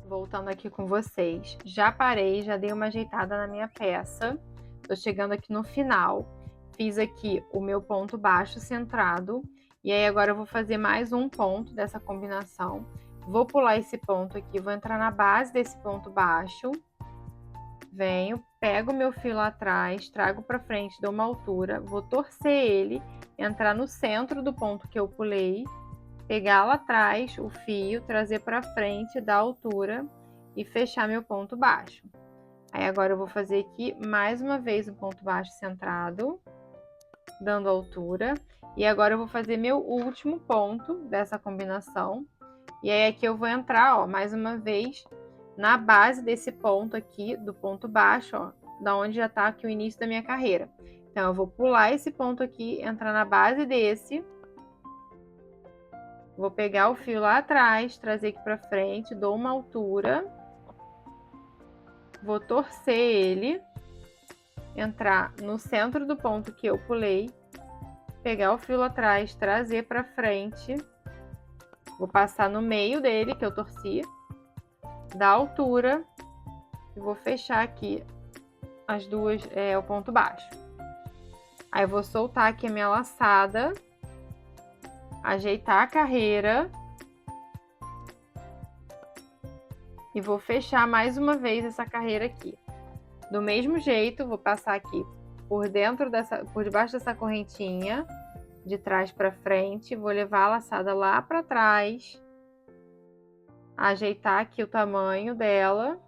Voltando aqui com vocês, já parei, já dei uma ajeitada na minha peça, tô chegando aqui no final, fiz aqui o meu ponto baixo centrado, e aí agora eu vou fazer mais um ponto dessa combinação, vou pular esse ponto aqui, vou entrar na base desse ponto baixo, venho, pego o meu fio lá atrás, trago pra frente, dou uma altura, vou torcer ele, entrar no centro do ponto que eu pulei, pegar lá atrás o fio, trazer para frente, dar altura e fechar meu ponto baixo. Aí agora eu vou fazer aqui mais uma vez um ponto baixo centrado, dando altura. E agora eu vou fazer meu último ponto dessa combinação. E aí aqui eu vou entrar, ó, mais uma vez na base desse ponto aqui, do ponto baixo, ó, da onde já tá aqui o início da minha carreira. Então eu vou pular esse ponto aqui, entrar na base desse. Vou pegar o fio lá atrás, trazer aqui pra frente, dou uma altura. Vou torcer ele, entrar no centro do ponto que eu pulei, pegar o fio lá atrás, trazer pra frente. Vou passar no meio dele, que eu torci, dar altura e vou fechar aqui as duas, o ponto baixo. Aí eu vou soltar aqui a minha laçada, ajeitar a carreira e vou fechar mais uma vez essa carreira aqui. Do mesmo jeito, vou passar aqui por debaixo dessa correntinha, de trás para frente, vou levar a laçada lá para trás, ajeitar aqui o tamanho dela,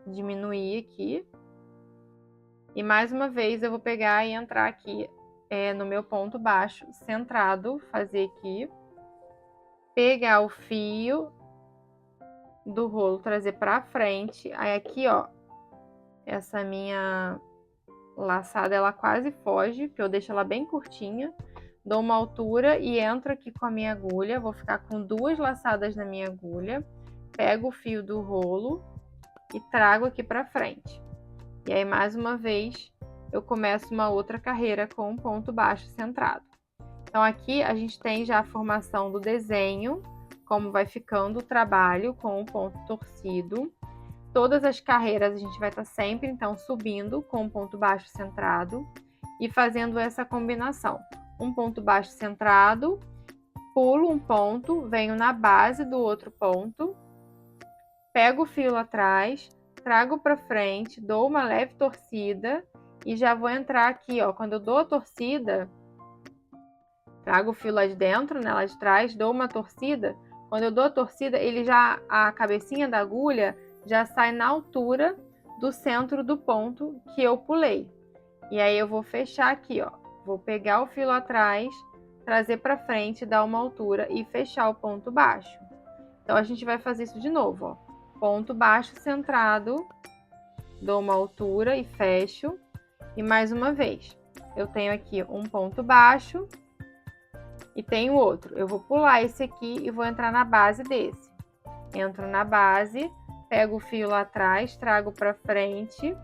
diminuir aqui. E mais uma vez eu vou pegar e entrar aqui no meu ponto baixo centrado, fazer aqui, pegar o fio do rolo, trazer pra frente, aí aqui, ó, essa minha laçada, ela quase foge, porque eu deixo ela bem curtinha, dou uma altura e entro aqui com a minha agulha, vou ficar com duas laçadas na minha agulha, pego o fio do rolo e trago aqui pra frente. E aí, mais uma vez, eu começo uma outra carreira com um ponto baixo centrado. Então, aqui a gente tem já a formação do desenho, como vai ficando o trabalho com o ponto torcido. Todas as carreiras a gente vai estar sempre, então, subindo com um ponto baixo centrado e fazendo essa combinação. Um ponto baixo centrado, pulo um ponto, venho na base do outro ponto, pego o fio lá atrás, trago para frente, dou uma leve torcida e já vou entrar aqui, ó. Quando eu dou a torcida, trago o fio lá de dentro, né, lá de trás, dou uma torcida. Quando eu dou a torcida, a cabecinha da agulha já sai na altura do centro do ponto que eu pulei. E aí eu vou fechar aqui, ó. Vou pegar o fio lá atrás, trazer para frente, dar uma altura e fechar o ponto baixo. Então a gente vai fazer isso de novo, ó. Ponto baixo centrado, dou uma altura e fecho. E mais uma vez, eu tenho aqui um ponto baixo e tenho outro. Eu vou pular esse aqui e vou entrar na base desse. Entro na base, pego o fio lá atrás, trago para frente,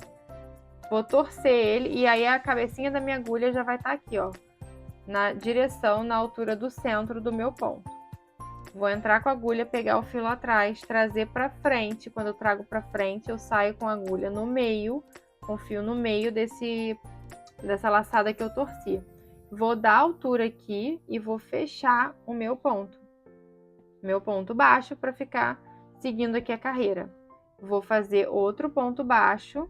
vou torcer ele e aí a cabecinha da minha agulha já vai estar aqui, ó, na direção, na altura do centro do meu ponto. Vou entrar com a agulha, pegar o fio lá atrás, trazer para frente. Quando eu trago para frente, eu saio com a agulha no meio, com o fio no meio dessa laçada que eu torci. Vou dar altura aqui e vou fechar o meu ponto baixo para ficar seguindo aqui a carreira. Vou fazer outro ponto baixo.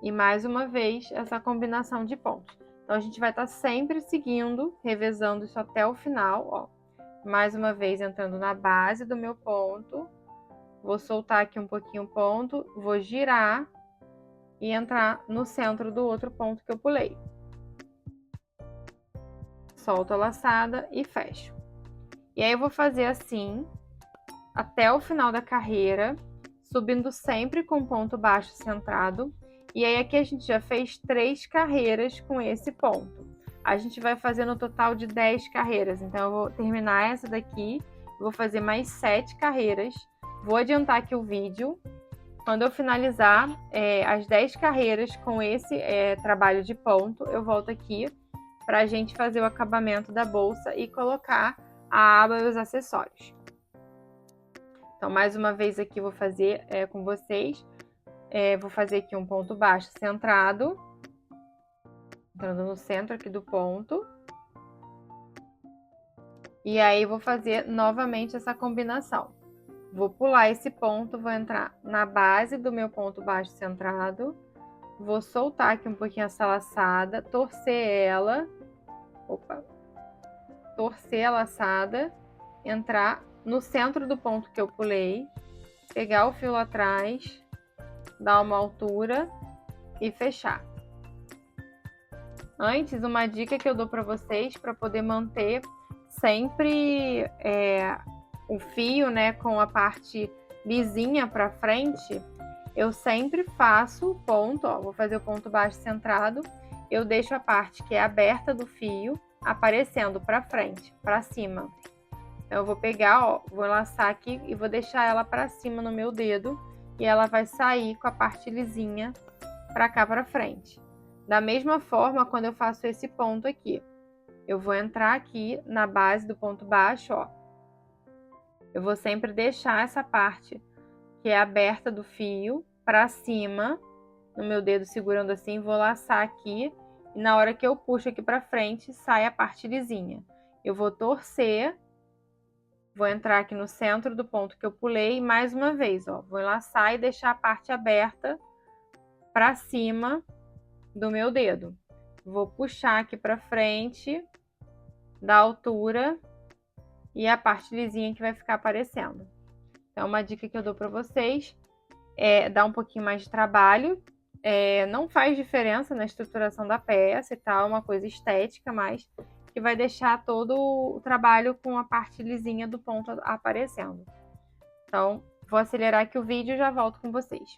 E mais uma vez, essa combinação de pontos. Então, a gente vai estar sempre seguindo, revezando isso até o final, ó. Mais uma vez, entrando na base do meu ponto. Vou soltar aqui um pouquinho o ponto, vou girar e entrar no centro do outro ponto que eu pulei. Solto a laçada e fecho. E aí, eu vou fazer assim até o final da carreira, subindo sempre com ponto baixo centrado. E aí aqui a gente já fez 3 carreiras com esse ponto. A gente vai fazer no total de 10 carreiras. Então eu vou terminar essa daqui, vou fazer mais 7 carreiras. Vou adiantar aqui o vídeo. Quando eu finalizar as 10 carreiras com esse trabalho de ponto, eu volto aqui para a gente fazer o acabamento da bolsa e colocar a aba e os acessórios. Então, mais uma vez aqui vou fazer com vocês. Vou fazer aqui um ponto baixo centrado, entrando no centro aqui do ponto. E aí, vou fazer novamente essa combinação. Vou pular esse ponto, vou entrar na base do meu ponto baixo centrado. Vou soltar aqui um pouquinho essa laçada, torcer ela. Torcer a laçada, entrar no centro do ponto que eu pulei, pegar o fio lá atrás, dar uma altura e fechar. Antes, uma dica que eu dou para vocês para poder manter sempre o fio, né, com a parte lisinha para frente, eu sempre faço o ponto, ó, vou fazer o ponto baixo centrado, eu deixo a parte que é aberta do fio aparecendo para frente, para cima. Então, eu vou pegar, ó, vou laçar aqui e vou deixar ela para cima no meu dedo e ela vai sair com a parte lisinha para cá para frente. Da mesma forma, quando eu faço esse ponto aqui, eu vou entrar aqui na base do ponto baixo, ó. Eu vou sempre deixar essa parte que é aberta do fio para cima, no meu dedo segurando assim, vou laçar aqui e na hora que eu puxo aqui para frente, sai a parte lisinha. Eu vou torcer, vou entrar aqui no centro do ponto que eu pulei e mais uma vez, ó, vou laçar e deixar a parte aberta para cima do meu dedo. Vou puxar aqui para frente da altura e a parte lisinha que vai ficar aparecendo. Então, uma dica que eu dou para vocês é dar um pouquinho mais de trabalho. Não faz diferença na estruturação da peça e tal, é uma coisa estética, mas que vai deixar todo o trabalho com a parte lisinha do ponto aparecendo. Então, vou acelerar aqui o vídeo e já volto com vocês.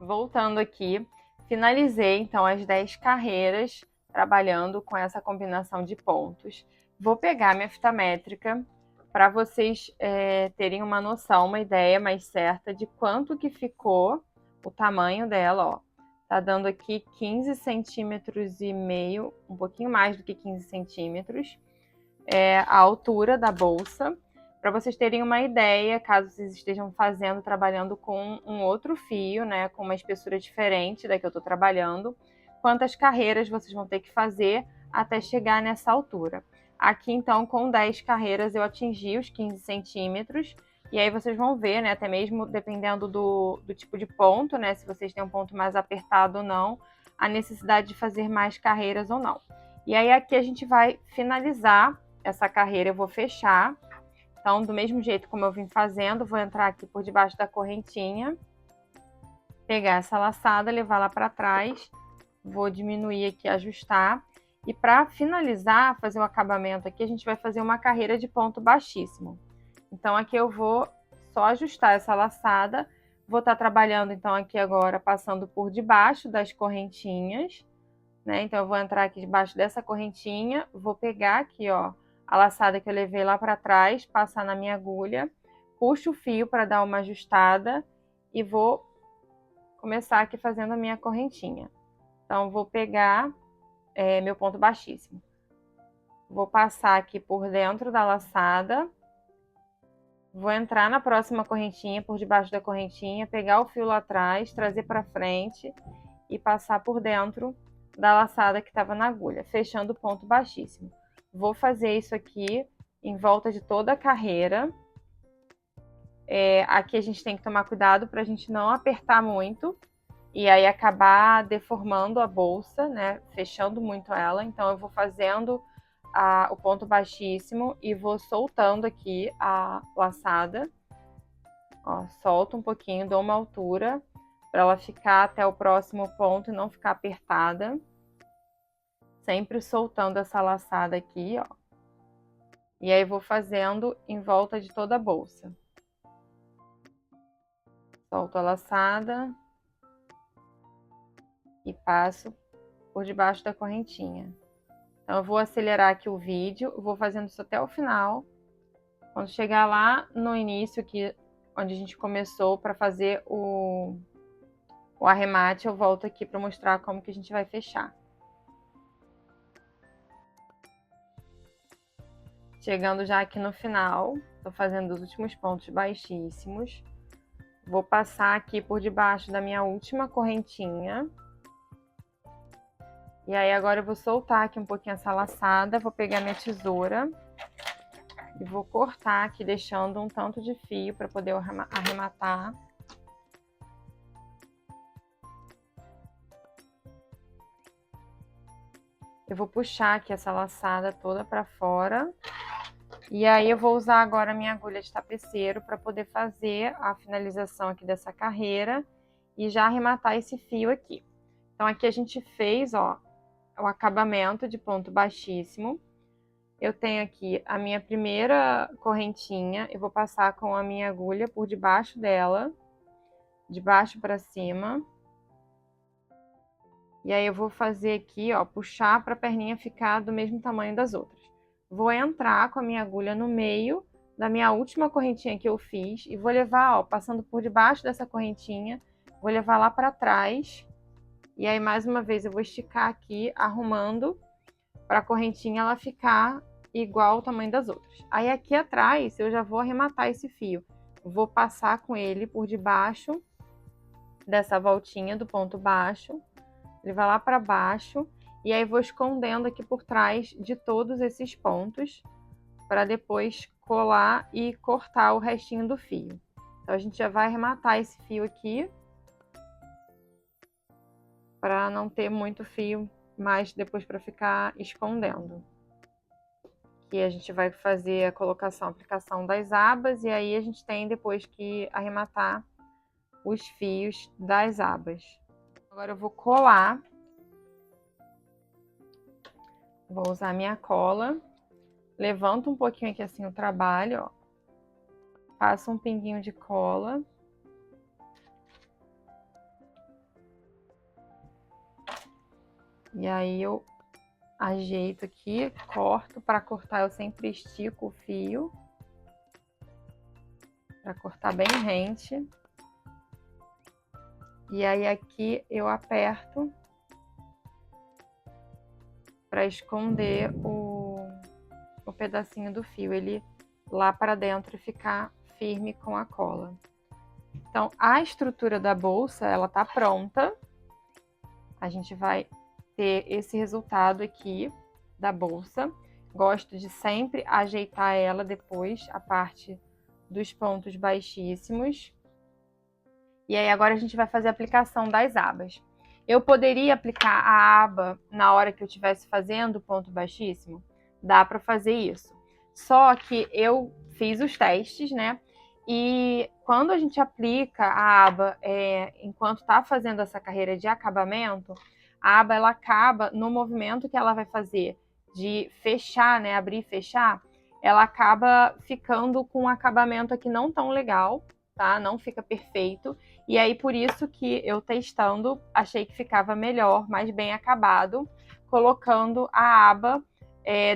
Voltando aqui, finalizei então as 10 carreiras trabalhando com essa combinação de pontos. Vou pegar minha fita métrica para vocês terem uma noção, uma ideia mais certa de quanto que ficou o tamanho dela, ó. Tá dando aqui 15 centímetros e meio, um pouquinho mais do que 15 centímetros, a altura da bolsa. Para vocês terem uma ideia, caso vocês estejam trabalhando com um outro fio, né, com uma espessura diferente da que eu estou trabalhando, quantas carreiras vocês vão ter que fazer até chegar nessa altura. Aqui, então, com 10 carreiras eu atingi os 15 centímetros, e aí vocês vão ver, né, até mesmo dependendo do tipo de ponto, né, se vocês têm um ponto mais apertado ou não, a necessidade de fazer mais carreiras ou não. E aí aqui a gente vai finalizar essa carreira, eu vou fechar. Então, do mesmo jeito como eu vim fazendo, vou entrar aqui por debaixo da correntinha, pegar essa laçada, levar lá para trás, vou diminuir aqui, ajustar. E para finalizar, fazer o acabamento aqui, a gente vai fazer uma carreira de ponto baixíssimo. Então, aqui eu vou só ajustar essa laçada, vou estar trabalhando então aqui agora, passando por debaixo das correntinhas, né? Então, eu vou entrar aqui debaixo dessa correntinha, vou pegar aqui, ó, a laçada que eu levei lá para trás, passar na minha agulha, puxo o fio para dar uma ajustada e vou começar aqui fazendo a minha correntinha. Então, vou pegar meu ponto baixíssimo. Vou passar aqui por dentro da laçada, vou entrar na próxima correntinha, por debaixo da correntinha, pegar o fio lá atrás, trazer para frente e passar por dentro da laçada que estava na agulha, fechando o ponto baixíssimo. Vou fazer isso aqui em volta de toda a carreira. Aqui a gente tem que tomar cuidado para a gente não apertar muito e aí acabar deformando a bolsa, né? Fechando muito ela. Então eu vou fazendo o ponto baixíssimo e vou soltando aqui a laçada. Ó, solto um pouquinho, dou uma altura para ela ficar até o próximo ponto e não ficar apertada. Sempre soltando essa laçada aqui, ó. E aí vou fazendo em volta de toda a bolsa. Solto a laçada e passo por debaixo da correntinha. Então eu vou acelerar aqui o vídeo, vou fazendo isso até o final. Quando chegar lá no início, aqui onde a gente começou para fazer o arremate, eu volto aqui para mostrar como que a gente vai fechar. Chegando já aqui no final, tô fazendo os últimos pontos baixíssimos. Vou passar aqui por debaixo da minha última correntinha. E aí agora eu vou soltar aqui um pouquinho essa laçada, vou pegar minha tesoura e vou cortar aqui, deixando um tanto de fio para poder arrematar. Eu vou puxar aqui essa laçada toda para fora. E aí eu vou usar agora a minha agulha de tapeceiro para poder fazer a finalização aqui dessa carreira e já arrematar esse fio aqui. Então aqui a gente fez, ó, o acabamento de ponto baixíssimo. Eu tenho aqui a minha primeira correntinha, eu vou passar com a minha agulha por debaixo dela, de baixo para cima. E aí eu vou fazer aqui, ó, puxar para a perninha ficar do mesmo tamanho das outras. Vou entrar com a minha agulha no meio da minha última correntinha que eu fiz e vou levar, ó, passando por debaixo dessa correntinha, vou levar lá para trás. E aí mais uma vez eu vou esticar aqui, arrumando para a correntinha ela ficar igual ao tamanho das outras. Aí aqui atrás eu já vou arrematar esse fio. Vou passar com ele por debaixo dessa voltinha do ponto baixo. Ele vai lá para baixo e aí vou escondendo aqui por trás de todos esses pontos para depois colar e cortar o restinho do fio. Então a gente já vai arrematar esse fio aqui para não ter muito fio mais depois para ficar escondendo. Aqui a gente vai fazer a colocação, a aplicação das abas e aí a gente tem depois que arrematar os fios das abas. Agora eu vou colar. Vou usar minha cola, levanto um pouquinho aqui assim o trabalho, ó. Passo um pinguinho de cola. E aí eu ajeito aqui, corto. Para cortar eu sempre estico o fio. Para cortar bem rente. E aí aqui eu aperto para esconder o pedacinho do fio, ele lá para dentro e ficar firme com a cola. Então, a estrutura da bolsa, ela tá pronta. A gente vai ter esse resultado aqui da bolsa. Gosto de sempre ajeitar ela depois, a parte dos pontos baixíssimos. E aí agora a gente vai fazer a aplicação das abas. Eu poderia aplicar a aba na hora que eu estivesse fazendo o ponto baixíssimo? Dá para fazer isso. Só que eu fiz os testes, né? E quando a gente aplica a aba enquanto está fazendo essa carreira de acabamento, a aba ela acaba no movimento que ela vai fazer de fechar, né? Abrir e fechar, ela acaba ficando com um acabamento aqui não tão legal, tá? Não fica perfeito. E aí, por isso que eu testando, achei que ficava melhor, mais bem acabado, colocando a aba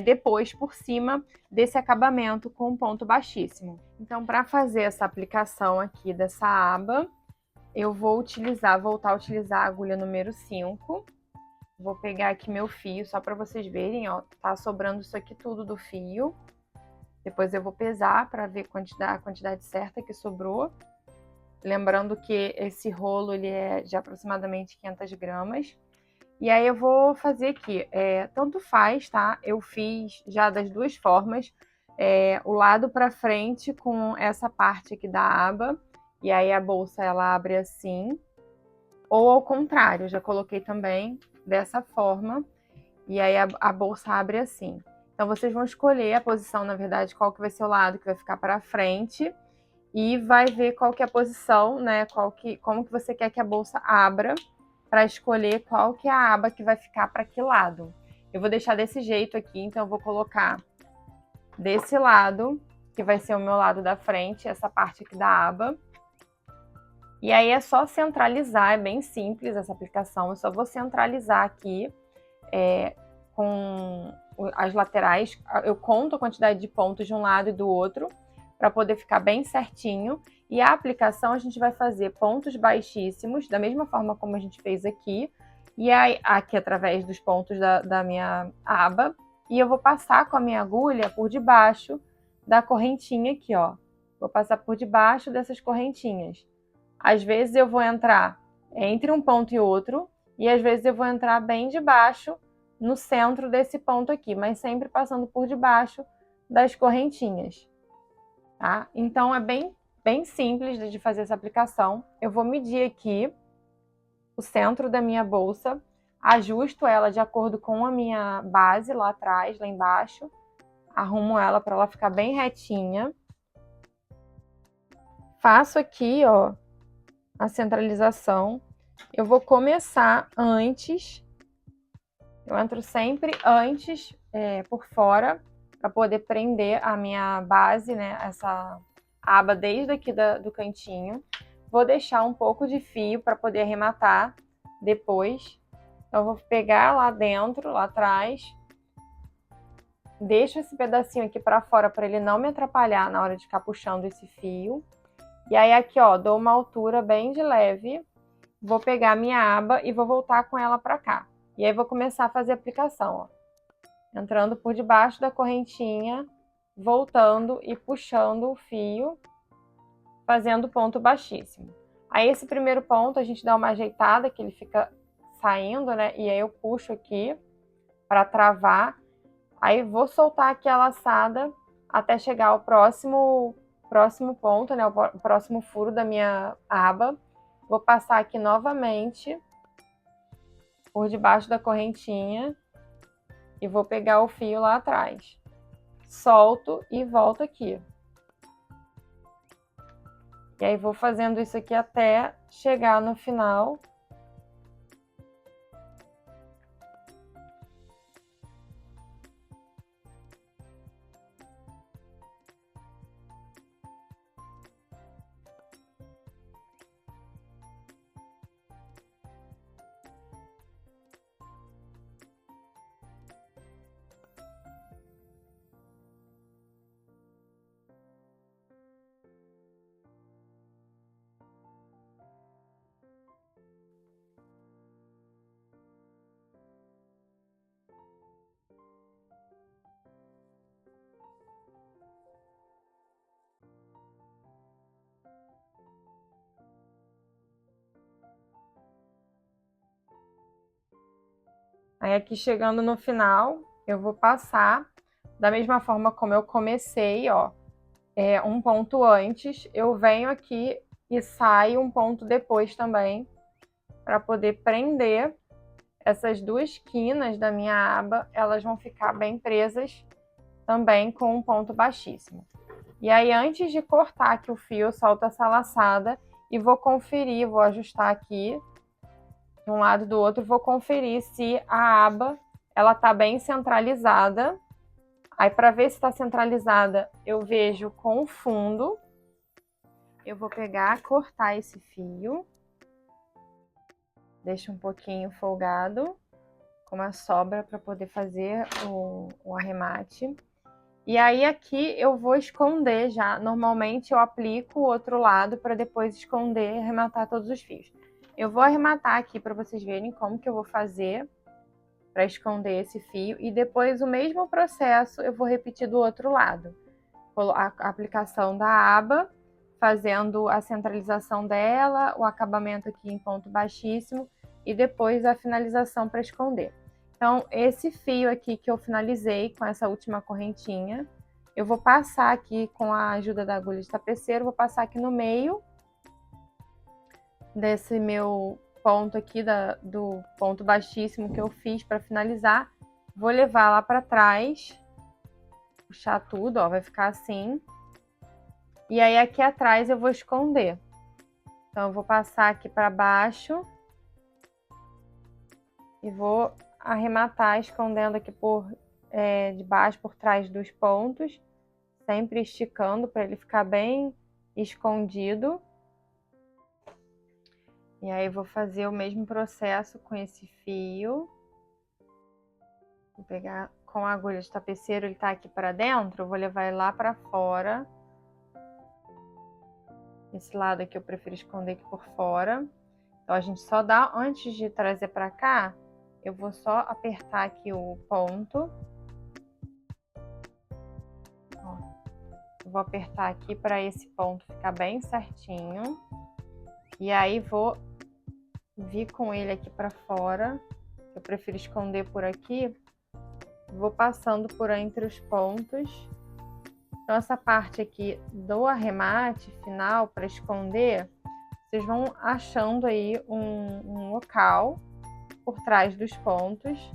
depois por cima desse acabamento com um ponto baixíssimo. Então, para fazer essa aplicação aqui dessa aba, eu vou voltar a utilizar a agulha número 5. Vou pegar aqui meu fio, só para vocês verem, ó, tá sobrando isso aqui tudo do fio. Depois eu vou pesar para ver a quantidade certa que sobrou. Lembrando que esse rolo ele é de aproximadamente 500 gramas. E aí eu vou fazer aqui, tanto faz, tá? Eu fiz já das duas formas. o lado para frente com essa parte aqui da aba, e aí a bolsa ela abre assim, ou ao contrário, já coloquei também dessa forma, e aí a bolsa abre assim. Então vocês vão escolher a posição, na verdade, qual que vai ser o lado que vai ficar para frente, e vai ver qual que é a posição, né, como que você quer que a bolsa abra, para escolher qual que é a aba que vai ficar para que lado. Eu vou deixar desse jeito aqui, então eu vou colocar desse lado, que vai ser o meu lado da frente, essa parte aqui da aba. E aí é só centralizar, é bem simples essa aplicação, eu só vou centralizar aqui com as laterais, eu conto a quantidade de pontos de um lado e do outro, para poder ficar bem certinho. E a aplicação a gente vai fazer pontos baixíssimos, da mesma forma como a gente fez aqui, e aí, aqui através dos pontos da minha aba, e eu vou passar com a minha agulha por debaixo da correntinha aqui, ó. Vou passar por debaixo dessas correntinhas. Às vezes eu vou entrar entre um ponto e outro, e às vezes eu vou entrar bem debaixo, no centro desse ponto aqui, mas sempre passando por debaixo das correntinhas, tá? Então é bem simples de fazer essa aplicação. Eu vou medir aqui o centro da minha bolsa, ajusto ela de acordo com a minha base lá atrás, lá embaixo, arrumo ela para ela ficar bem retinha. Faço aqui, ó, a centralização. Eu vou começar antes, eu entro sempre antes por fora, para poder prender a minha base, né, essa aba desde aqui do cantinho. Vou deixar um pouco de fio para poder arrematar depois. Então, eu vou pegar lá dentro, lá atrás, deixo esse pedacinho aqui para fora para ele não me atrapalhar na hora de ficar puxando esse fio. E aí aqui, ó, dou uma altura bem de leve, vou pegar a minha aba e vou voltar com ela para cá. E aí vou começar a fazer a aplicação, ó. Entrando por debaixo da correntinha, voltando e puxando o fio, fazendo ponto baixíssimo. Aí esse primeiro ponto a gente dá uma ajeitada, que ele fica saindo, né? E aí eu puxo aqui para travar. Aí vou soltar aqui a laçada até chegar ao próximo ponto, né? O próximo furo da minha aba. Vou passar aqui novamente por debaixo da correntinha e vou pegar o fio lá atrás. Solto e volto aqui. E aí vou fazendo isso aqui até chegar no final. Aí aqui chegando no final, eu vou passar da mesma forma como eu comecei, ó, um ponto antes, eu venho aqui e saio um ponto depois também, para poder prender essas duas quinas da minha aba, elas vão ficar bem presas também com um ponto baixíssimo. E aí, antes de cortar aqui o fio, eu solto essa laçada e vou conferir, vou ajustar aqui de um lado e do outro, vou conferir se a aba ela tá bem centralizada. Aí, para ver se está centralizada, eu vejo com o fundo. Eu vou pegar, cortar esse fio. Deixo um pouquinho folgado, com uma sobra para poder fazer o arremate. E aí aqui eu vou esconder já. Normalmente eu aplico o outro lado para depois esconder e arrematar todos os fios. Eu vou arrematar aqui para vocês verem como que eu vou fazer para esconder esse fio. E depois o mesmo processo eu vou repetir do outro lado. A aplicação da aba, fazendo a centralização dela, o acabamento aqui em ponto baixíssimo e depois a finalização para esconder. Então, esse fio aqui que eu finalizei com essa última correntinha, eu vou passar aqui com a ajuda da agulha de tapeceiro, vou passar aqui no meio desse meu ponto aqui, do ponto baixíssimo que eu fiz para finalizar. Vou levar lá para trás, puxar tudo, ó, vai ficar assim. E aí aqui atrás eu vou esconder. Então eu vou passar aqui para baixo e vou arrematar escondendo aqui de baixo, por trás dos pontos, sempre esticando para ele ficar bem escondido. E aí vou fazer o mesmo processo com esse fio. Vou pegar com a agulha de tapeceiro, ele tá aqui para dentro, eu vou levar ele lá para fora. Esse lado aqui eu prefiro esconder aqui por fora. Então a gente só dá, antes de trazer para cá, eu vou só apertar aqui o ponto. Ó, eu vou apertar aqui para esse ponto ficar bem certinho. E aí vou vir com ele aqui para fora. Eu prefiro esconder por aqui. Vou passando por entre os pontos. Então essa parte aqui do arremate final para esconder, vocês vão achando aí um local por trás dos pontos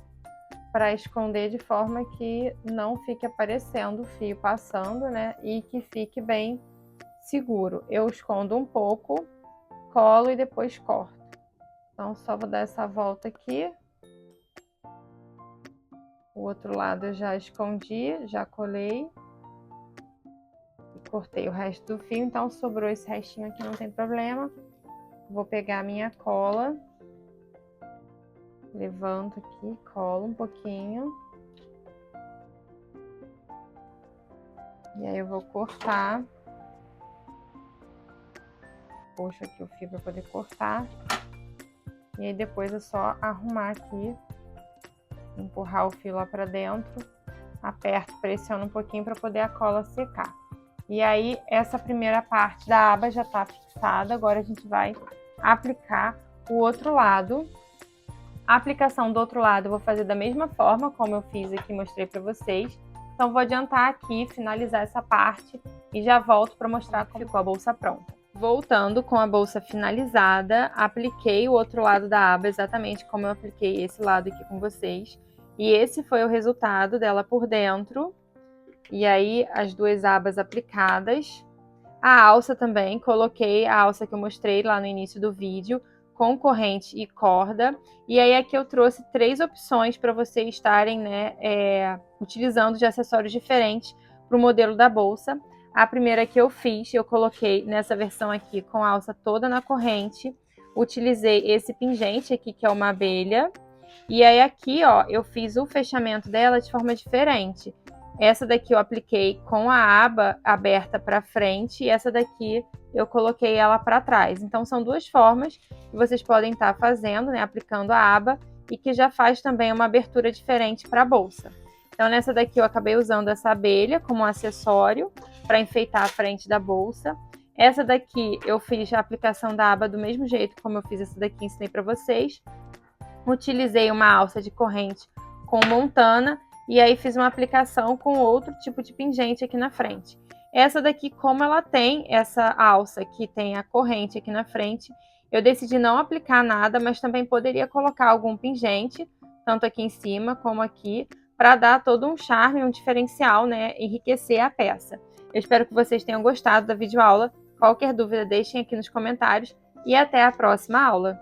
para esconder de forma que não fique aparecendo o fio passando, né? E que fique bem seguro. Eu escondo um pouco, colo e depois corto. Então só vou dar essa volta aqui. O outro lado eu já escondi, já colei. E cortei o resto do fio, então sobrou esse restinho aqui, não tem problema. Vou pegar a minha cola. Levanto aqui, colo um pouquinho. E aí eu vou cortar. Puxo aqui o fio para poder cortar. E aí depois é só arrumar aqui. Empurrar o fio lá para dentro. Aperto, pressiono um pouquinho para poder a cola secar. E aí essa primeira parte da aba já está fixada. Agora a gente vai aplicar o outro lado. A aplicação do outro lado eu vou fazer da mesma forma como eu fiz aqui, mostrei para vocês. Então vou adiantar aqui, finalizar essa parte e já volto para mostrar como ficou a bolsa pronta. Voltando com a bolsa finalizada, apliquei o outro lado da aba exatamente como eu apliquei esse lado aqui com vocês. E esse foi o resultado dela por dentro. E aí as duas abas aplicadas. A alça também, coloquei a alça que eu mostrei lá no início do vídeo, com corrente e corda. E aí aqui eu trouxe 3 opções para vocês estarem, né, utilizando de acessórios diferentes para o modelo da bolsa. A primeira que eu fiz, eu coloquei nessa versão aqui com a alça toda na corrente. Utilizei esse pingente aqui, que é uma abelha. E aí aqui, ó, eu fiz o fechamento dela de forma diferente. Essa daqui eu apliquei com a aba aberta para frente e essa daqui eu coloquei ela para trás. Então são duas formas que vocês podem estar fazendo, né, aplicando a aba e que já faz também uma abertura diferente para a bolsa. Então nessa daqui eu acabei usando essa abelha como acessório para enfeitar a frente da bolsa. Essa daqui eu fiz a aplicação da aba do mesmo jeito como eu fiz essa daqui, ensinei para vocês. Utilizei uma alça de corrente com montana e aí fiz uma aplicação com outro tipo de pingente aqui na frente. Essa daqui, como ela tem essa alça que tem a corrente aqui na frente, eu decidi não aplicar nada, mas também poderia colocar algum pingente, tanto aqui em cima como aqui, para dar todo um charme, um diferencial, né, enriquecer a peça. Eu espero que vocês tenham gostado da videoaula. Qualquer dúvida deixem aqui nos comentários e até a próxima aula.